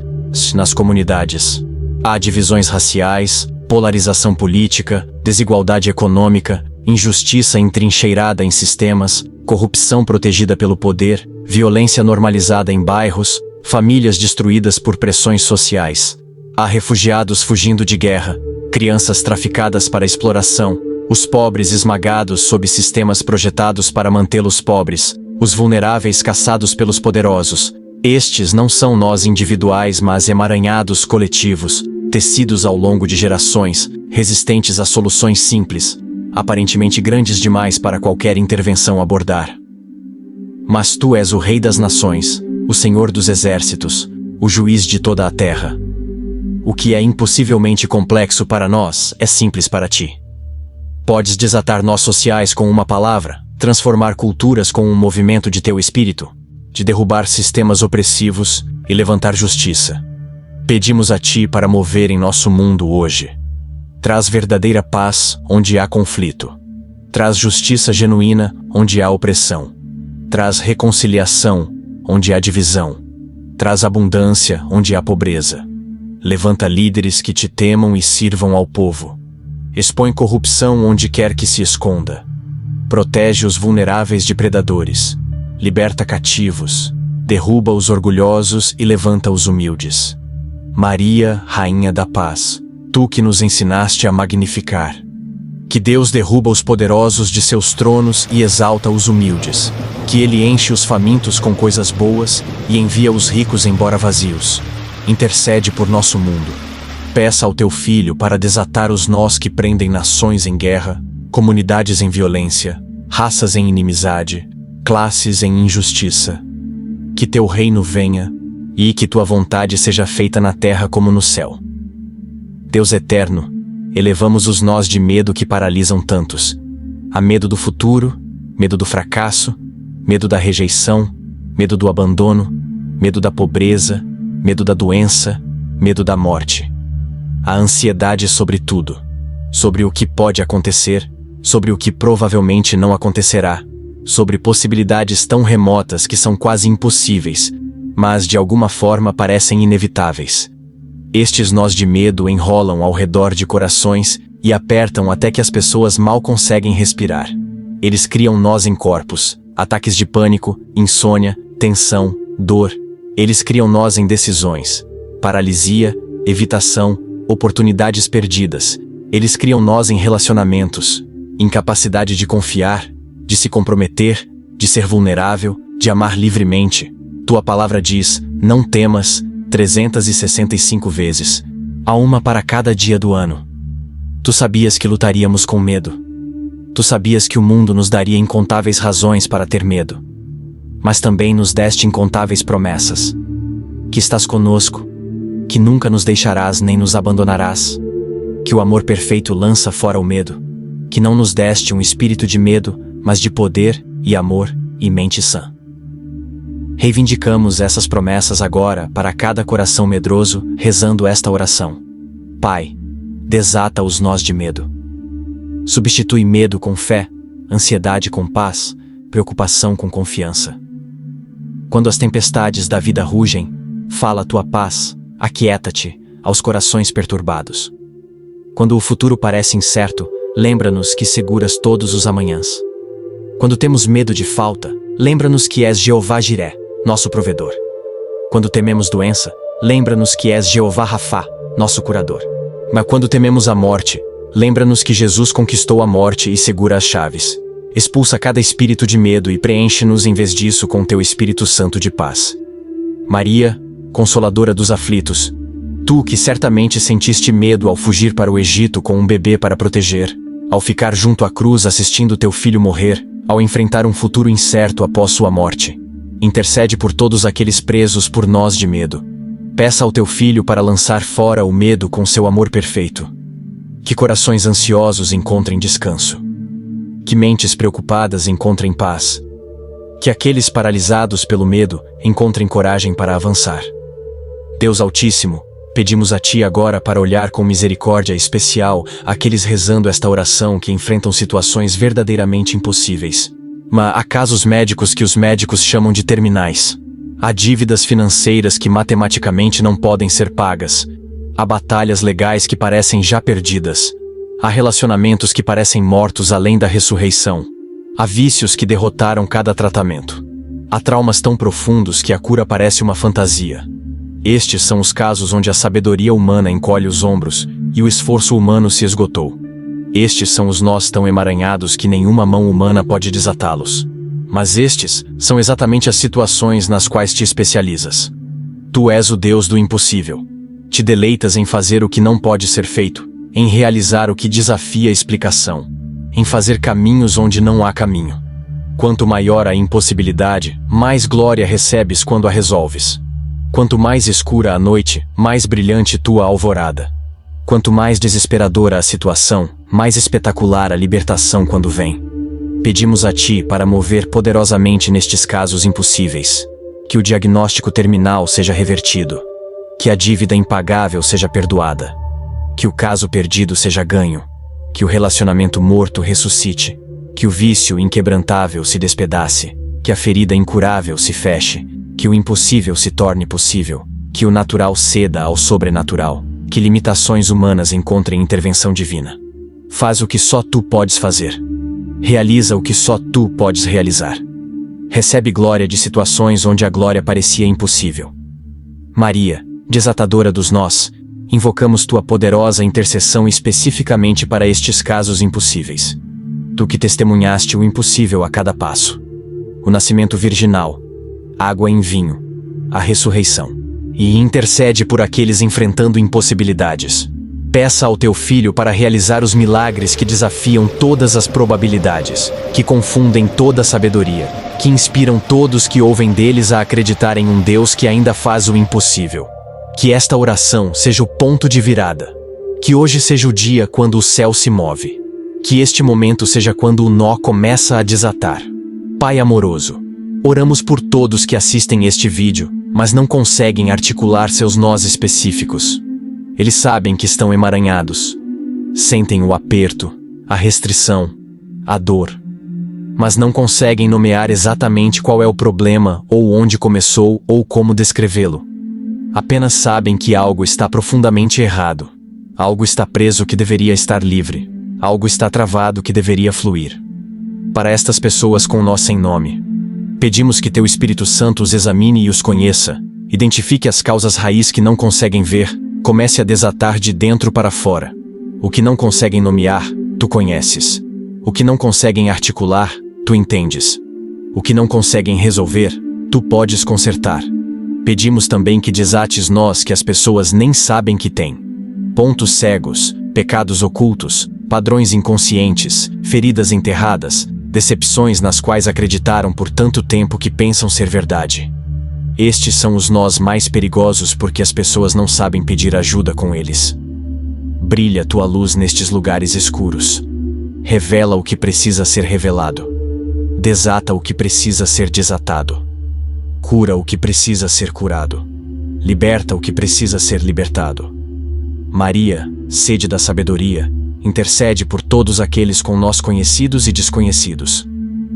nas comunidades. Há divisões raciais, polarização política, desigualdade econômica, injustiça entrincheirada em sistemas, corrupção protegida pelo poder, violência normalizada em bairros, famílias destruídas por pressões sociais. Há refugiados fugindo de guerra, crianças traficadas para exploração, os pobres esmagados sob sistemas projetados para mantê-los pobres, os vulneráveis caçados pelos poderosos. Estes não são nós individuais, mas emaranhados coletivos, tecidos ao longo de gerações, resistentes a soluções simples, aparentemente grandes demais para qualquer intervenção abordar. Mas tu és o Rei das nações, o Senhor dos exércitos, o juiz de toda a terra. O que é impossivelmente complexo para nós é simples para ti. Podes desatar nós sociais com uma palavra, transformar culturas com um movimento de teu espírito, de derrubar sistemas opressivos e levantar justiça. Pedimos a ti para mover em nosso mundo hoje. Traz verdadeira paz onde há conflito. Traz justiça genuína onde há opressão. Traz reconciliação onde há divisão. Traz abundância onde há pobreza. Levanta líderes que te temam e sirvam ao povo. Expõe corrupção onde quer que se esconda. Protege os vulneráveis de predadores. Liberta cativos. Derruba os orgulhosos e levanta os humildes. Maria, Rainha da Paz, tu que nos ensinaste a magnificar. Que Deus derruba os poderosos de seus tronos e exalta os humildes. Que Ele enche os famintos com coisas boas e envia os ricos embora vazios. Intercede por nosso mundo. Peça ao teu Filho para desatar os nós que prendem nações em guerra, comunidades em violência, raças em inimizade, classes em injustiça. Que teu reino venha e que tua vontade seja feita na terra como no céu. Deus eterno, elevamos os nós de medo que paralisam tantos. Há medo do futuro, medo do fracasso, medo da rejeição, medo do abandono, medo da pobreza, medo da doença, medo da morte. A ansiedade sobre tudo, sobre o que pode acontecer, sobre o que provavelmente não acontecerá, sobre possibilidades tão remotas que são quase impossíveis, mas de alguma forma parecem inevitáveis. Estes nós de medo enrolam ao redor de corações e apertam até que as pessoas mal conseguem respirar. Eles criam nós em corpos, ataques de pânico, insônia, tensão, dor. Eles criam nós em decisões, paralisia, evitação, oportunidades perdidas. Eles criam nós em relacionamentos, incapacidade de confiar, de se comprometer, de ser vulnerável, de amar livremente. Tua palavra diz, não temas, 365 vezes. Há uma para cada dia do ano. Tu sabias que lutaríamos com medo. Tu sabias que o mundo nos daria incontáveis razões para ter medo. Mas também nos deste incontáveis promessas. Que estás conosco, que nunca nos deixarás nem nos abandonarás, que o amor perfeito lança fora o medo, que não nos deste um espírito de medo, mas de poder e amor e mente sã. Reivindicamos essas promessas agora para cada coração medroso, rezando esta oração. Pai, desata os nós de medo. Substitui medo com fé, ansiedade com paz, preocupação com confiança. Quando as tempestades da vida rugem, fala a tua paz, aquieta-te aos corações perturbados. Quando o futuro parece incerto, lembra-nos que seguras todos os amanhãs. Quando temos medo de falta, lembra-nos que és Jeová Jiré, nosso provedor. Quando tememos doença, lembra-nos que és Jeová Rafá, nosso curador. Mas quando tememos a morte, lembra-nos que Jesus conquistou a morte e segura as chaves. Expulsa cada espírito de medo e preenche-nos em vez disso com teu Espírito Santo de paz. Maria, Consoladora dos aflitos, tu que certamente sentiste medo ao fugir para o Egito com um bebê para proteger, ao ficar junto à cruz assistindo teu filho morrer, ao enfrentar um futuro incerto após sua morte, intercede por todos aqueles presos por nós de medo. Peça ao teu filho para lançar fora o medo com seu amor perfeito. Que corações ansiosos encontrem descanso. Que mentes preocupadas encontrem paz. Que aqueles paralisados pelo medo encontrem coragem para avançar. Deus Altíssimo, pedimos a Ti agora para olhar com misericórdia especial aqueles rezando esta oração que enfrentam situações verdadeiramente impossíveis. Mas há casos médicos que os médicos chamam de terminais. Há dívidas financeiras que matematicamente não podem ser pagas. Há batalhas legais que parecem já perdidas. Há relacionamentos que parecem mortos além da ressurreição. Há vícios que derrotaram cada tratamento. Há traumas tão profundos que a cura parece uma fantasia. Estes são os casos onde a sabedoria humana encolhe os ombros e o esforço humano se esgotou. Estes são os nós tão emaranhados que nenhuma mão humana pode desatá-los. Mas estes são exatamente as situações nas quais te especializas. Tu és o Deus do impossível. Te deleitas em fazer o que não pode ser feito, em realizar o que desafia a explicação, em fazer caminhos onde não há caminho. Quanto maior a impossibilidade, mais glória recebes quando a resolves. Quanto mais escura a noite, mais brilhante tua alvorada. Quanto mais desesperadora a situação, mais espetacular a libertação quando vem. Pedimos a Ti para mover poderosamente nestes casos impossíveis. Que o diagnóstico terminal seja revertido. Que a dívida impagável seja perdoada. Que o caso perdido seja ganho. Que o relacionamento morto ressuscite. Que o vício inquebrantável se despedace. Que a ferida incurável se feche. Que o impossível se torne possível. Que o natural ceda ao sobrenatural. Que limitações humanas encontrem intervenção divina. Faz o que só Tu podes fazer. Realiza o que só Tu podes realizar. Recebe glória de situações onde a glória parecia impossível. Maria, desatadora dos nós, invocamos Tua poderosa intercessão especificamente para estes casos impossíveis. Tu que testemunhaste o impossível a cada passo. O nascimento virginal, água em vinho, a ressurreição. E intercede por aqueles enfrentando impossibilidades. Peça ao Teu Filho para realizar os milagres que desafiam todas as probabilidades, que confundem toda a sabedoria, que inspiram todos que ouvem deles a acreditar em um Deus que ainda faz o impossível. Que esta oração seja o ponto de virada. Que hoje seja o dia quando o céu se move. Que este momento seja quando o nó começa a desatar. Pai amoroso, oramos por todos que assistem este vídeo, mas não conseguem articular seus nós específicos. Eles sabem que estão emaranhados. Sentem o aperto, a restrição, a dor. Mas não conseguem nomear exatamente qual é o problema, ou onde começou, ou como descrevê-lo. Apenas sabem que algo está profundamente errado. Algo está preso que deveria estar livre. Algo está travado que deveria fluir. Para estas pessoas com nós sem nome, pedimos que Teu Espírito Santo os examine e os conheça, identifique as causas raiz que não conseguem ver, comece a desatar de dentro para fora. O que não conseguem nomear, Tu conheces. O que não conseguem articular, Tu entendes. O que não conseguem resolver, Tu podes consertar. Pedimos também que desates nós que as pessoas nem sabem que têm. Pontos cegos, pecados ocultos, padrões inconscientes, feridas enterradas, decepções nas quais acreditaram por tanto tempo que pensam ser verdade. Estes são os nós mais perigosos porque as pessoas não sabem pedir ajuda com eles. Brilha Tua luz nestes lugares escuros. Revela o que precisa ser revelado. Desata o que precisa ser desatado. Cura o que precisa ser curado. Liberta o que precisa ser libertado. Maria, sede da sabedoria, intercede por todos aqueles com nós conhecidos e desconhecidos.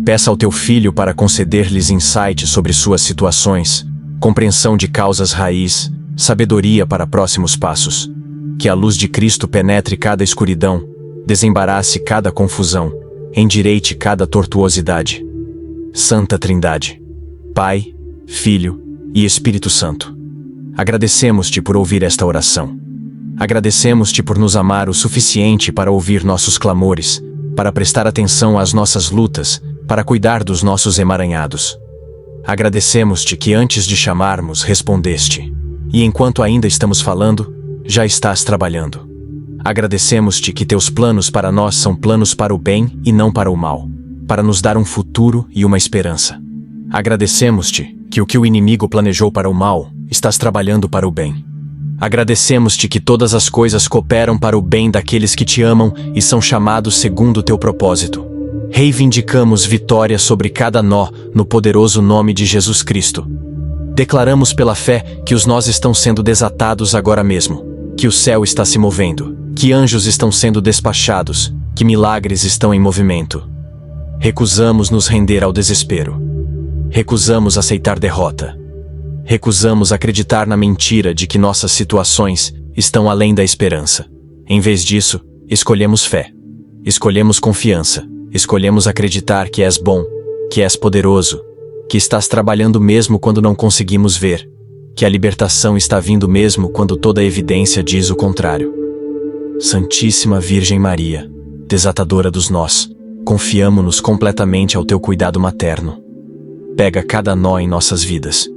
Peça ao Teu Filho para conceder-lhes insight sobre suas situações, compreensão de causas raiz, sabedoria para próximos passos. Que a luz de Cristo penetre cada escuridão, desembarace cada confusão, endireite cada tortuosidade. Santa Trindade, Pai, Filho e Espírito Santo, agradecemos-Te por ouvir esta oração. Agradecemos-Te por nos amar o suficiente para ouvir nossos clamores, para prestar atenção às nossas lutas, para cuidar dos nossos emaranhados. Agradecemos-Te que antes de chamarmos, respondeste, e enquanto ainda estamos falando, já estás trabalhando. Agradecemos-Te que Teus planos para nós são planos para o bem e não para o mal, para nos dar um futuro e uma esperança. Agradecemos-Te que o que o inimigo planejou para o mal, estás trabalhando para o bem. Agradecemos-Te que todas as coisas cooperam para o bem daqueles que Te amam e são chamados segundo o Teu propósito. Reivindicamos vitória sobre cada nó, no poderoso nome de Jesus Cristo. Declaramos pela fé que os nós estão sendo desatados agora mesmo, que o céu está se movendo, que anjos estão sendo despachados, que milagres estão em movimento. Recusamos nos render ao desespero. Recusamos aceitar derrota. Recusamos acreditar na mentira de que nossas situações estão além da esperança. Em vez disso, escolhemos fé. Escolhemos confiança. Escolhemos acreditar que és bom, que és poderoso, que estás trabalhando mesmo quando não conseguimos ver, que a libertação está vindo mesmo quando toda a evidência diz o contrário. Santíssima Virgem Maria, desatadora dos nós, confiamo-nos completamente ao Teu cuidado materno. Pega cada nó em nossas vidas.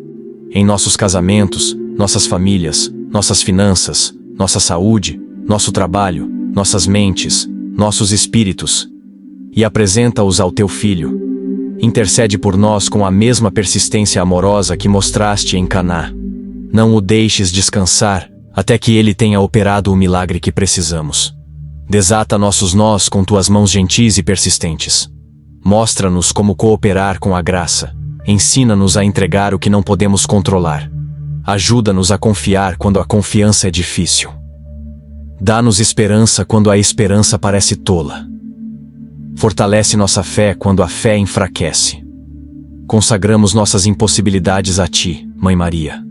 Em nossos casamentos, nossas famílias, nossas finanças, nossa saúde, nosso trabalho, nossas mentes, nossos espíritos, e apresenta-os ao Teu Filho. Intercede por nós com a mesma persistência amorosa que mostraste em Caná. Não o deixes descansar, até que Ele tenha operado o milagre que precisamos. Desata nossos nós com Tuas mãos gentis e persistentes. Mostra-nos como cooperar com a graça. Ensina-nos a entregar o que não podemos controlar. Ajuda-nos a confiar quando a confiança é difícil. Dá-nos esperança quando a esperança parece tola. Fortalece nossa fé quando a fé enfraquece. Consagramos nossas impossibilidades a Ti, Mãe Maria.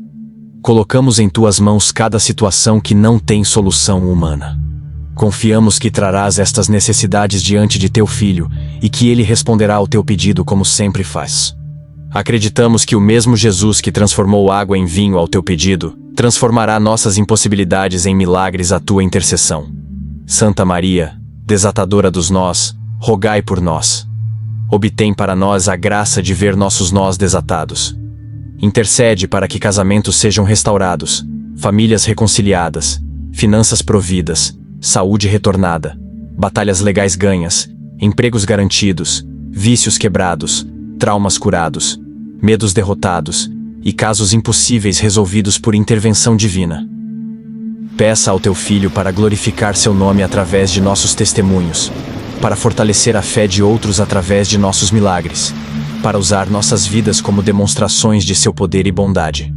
Colocamos em Tuas mãos cada situação que não tem solução humana. Confiamos que trarás estas necessidades diante de Teu Filho e que Ele responderá ao Teu pedido como sempre faz. Acreditamos que o mesmo Jesus que transformou água em vinho ao Teu pedido, transformará nossas impossibilidades em milagres à Tua intercessão. Santa Maria, desatadora dos nós, rogai por nós. Obtém para nós a graça de ver nossos nós desatados. Intercede para que casamentos sejam restaurados, famílias reconciliadas, finanças providas, saúde retornada, batalhas legais ganhas, empregos garantidos, vícios quebrados, traumas curados, medos derrotados e casos impossíveis resolvidos por intervenção divina. Peça ao Teu Filho para glorificar Seu nome através de nossos testemunhos, para fortalecer a fé de outros através de nossos milagres, para usar nossas vidas como demonstrações de Seu poder e bondade.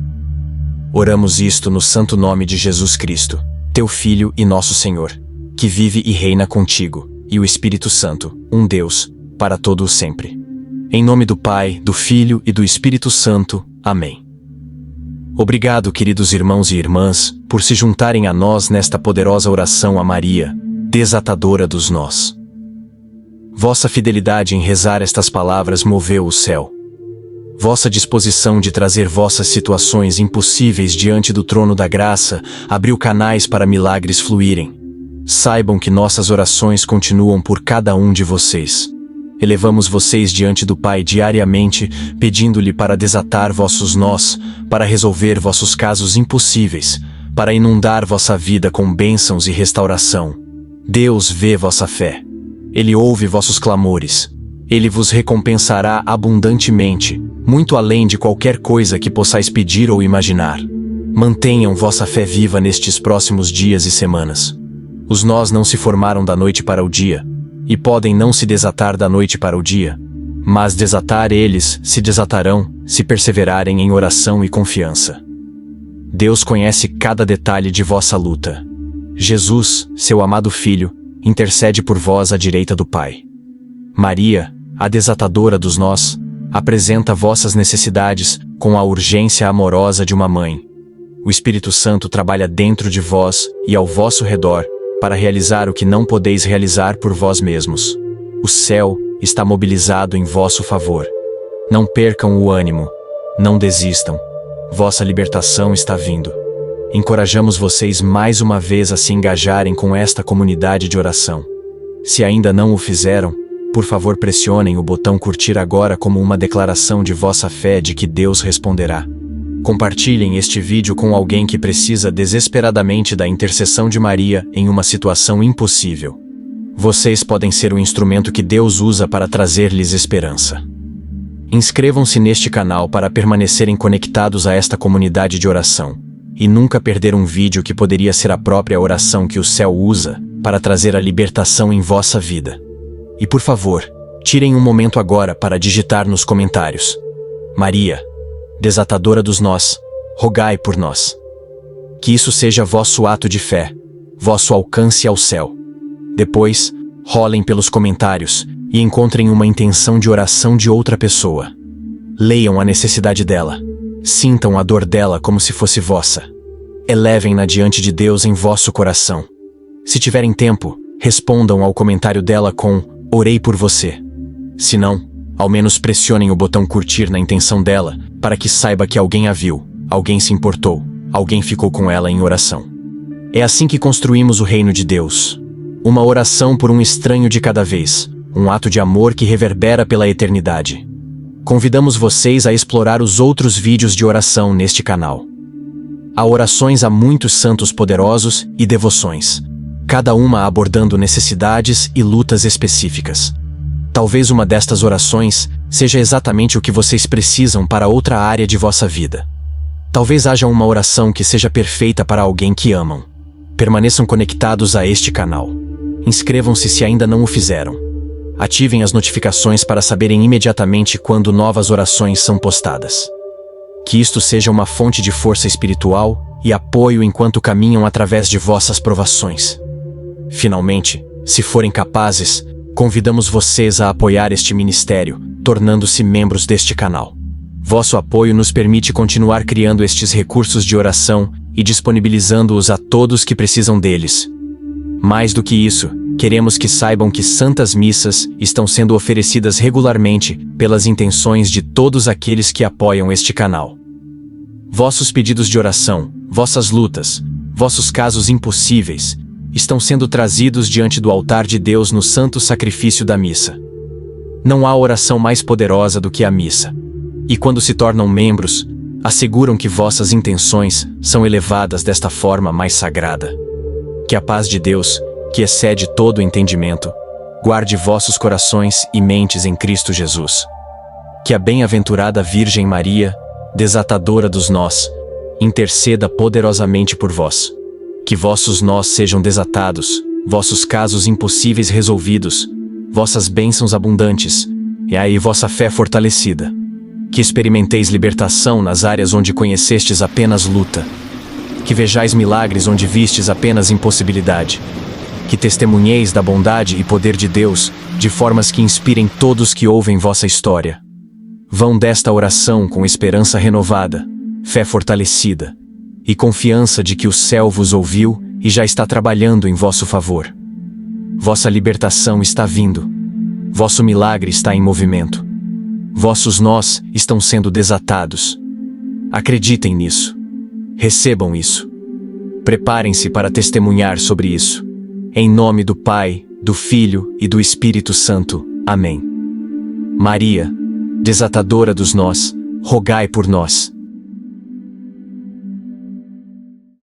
Oramos isto no santo nome de Jesus Cristo, Teu Filho e nosso Senhor, que vive e reina contigo, e o Espírito Santo, um Deus, para todo o sempre. Em nome do Pai, do Filho e do Espírito Santo. Amém. Obrigado, queridos irmãos e irmãs, por se juntarem a nós nesta poderosa oração a Maria, desatadora dos nós. Vossa fidelidade em rezar estas palavras moveu o céu. Vossa disposição de trazer vossas situações impossíveis diante do trono da graça abriu canais para milagres fluírem. Saibam que nossas orações continuam por cada um de vocês. Elevamos vocês diante do Pai diariamente, pedindo-lhe para desatar vossos nós, para resolver vossos casos impossíveis, para inundar vossa vida com bênçãos e restauração. Deus vê vossa fé. Ele ouve vossos clamores. Ele vos recompensará abundantemente, muito além de qualquer coisa que possais pedir ou imaginar. Mantenham vossa fé viva nestes próximos dias e semanas. Os nós não se formaram da noite para o dia, e podem não se desatar da noite para o dia, mas desatar eles se desatarão, se perseverarem em oração e confiança. Deus conhece cada detalhe de vossa luta. Jesus, seu amado Filho, intercede por vós à direita do Pai. Maria, a desatadora dos nós, apresenta vossas necessidades com a urgência amorosa de uma mãe. O Espírito Santo trabalha dentro de vós e ao vosso redor para realizar o que não podeis realizar por vós mesmos. O céu está mobilizado em vosso favor. Não percam o ânimo. Não desistam. Vossa libertação está vindo. Encorajamos vocês mais uma vez a se engajarem com esta comunidade de oração. Se ainda não o fizeram, por favor pressionem o botão curtir agora como uma declaração de vossa fé de que Deus responderá. Compartilhem este vídeo com alguém que precisa desesperadamente da intercessão de Maria em uma situação impossível. Vocês podem ser o instrumento que Deus usa para trazer-lhes esperança. Inscrevam-se neste canal para permanecerem conectados a esta comunidade de oração e nunca perder um vídeo que poderia ser a própria oração que o céu usa para trazer a libertação em vossa vida. E por favor, tirem um momento agora para digitar nos comentários: Maria, desatadora dos nós, rogai por nós. Que isso seja vosso ato de fé, vosso alcance ao céu. Depois, rolem pelos comentários e encontrem uma intenção de oração de outra pessoa. Leiam a necessidade dela. Sintam a dor dela como se fosse vossa. Elevem-na diante de Deus em vosso coração. Se tiverem tempo, respondam ao comentário dela com "Orei por você". Se não, ao menos pressionem o botão curtir na intenção dela, para que saiba que alguém a viu, alguém se importou, alguém ficou com ela em oração. É assim que construímos o reino de Deus. Uma oração por um estranho de cada vez, um ato de amor que reverbera pela eternidade. Convidamos vocês a explorar os outros vídeos de oração neste canal. Há orações a muitos santos poderosos e devoções, cada uma abordando necessidades e lutas específicas. Talvez uma destas orações seja exatamente o que vocês precisam para outra área de vossa vida. Talvez haja uma oração que seja perfeita para alguém que amam. Permaneçam conectados a este canal. Inscrevam-se se ainda não o fizeram. Ativem as notificações para saberem imediatamente quando novas orações são postadas. Que isto seja uma fonte de força espiritual e apoio enquanto caminham através de vossas provações. Finalmente, se forem capazes, convidamos vocês a apoiar este ministério, tornando-se membros deste canal. Vosso apoio nos permite continuar criando estes recursos de oração e disponibilizando-os a todos que precisam deles. Mais do que isso, queremos que saibam que santas missas estão sendo oferecidas regularmente pelas intenções de todos aqueles que apoiam este canal. Vossos pedidos de oração, vossas lutas, vossos casos impossíveis, estão sendo trazidos diante do altar de Deus no santo sacrifício da missa. Não há oração mais poderosa do que a missa. E quando se tornam membros, asseguram que vossas intenções são elevadas desta forma mais sagrada. Que a paz de Deus, que excede todo o entendimento, guarde vossos corações e mentes em Cristo Jesus. Que a bem-aventurada Virgem Maria, desatadora dos nós, interceda poderosamente por vós. Que vossos nós sejam desatados, vossos casos impossíveis resolvidos, vossas bênçãos abundantes, e aí vossa fé fortalecida. Que experimenteis libertação nas áreas onde conhecestes apenas luta. Que vejais milagres onde vistes apenas impossibilidade. que testemunheis da bondade e poder de Deus, de formas que inspirem todos que ouvem vossa história. Vão desta oração com esperança renovada, fé fortalecida, e confiança de que o céu vos ouviu e já está trabalhando em vosso favor. Vossa libertação está vindo. Vosso milagre está em movimento. Vossos nós estão sendo desatados. Acreditem nisso. Recebam isso. Preparem-se para testemunhar sobre isso. Em nome do Pai, do Filho e do Espírito Santo. Amém. Maria, desatadora dos nós, rogai por nós.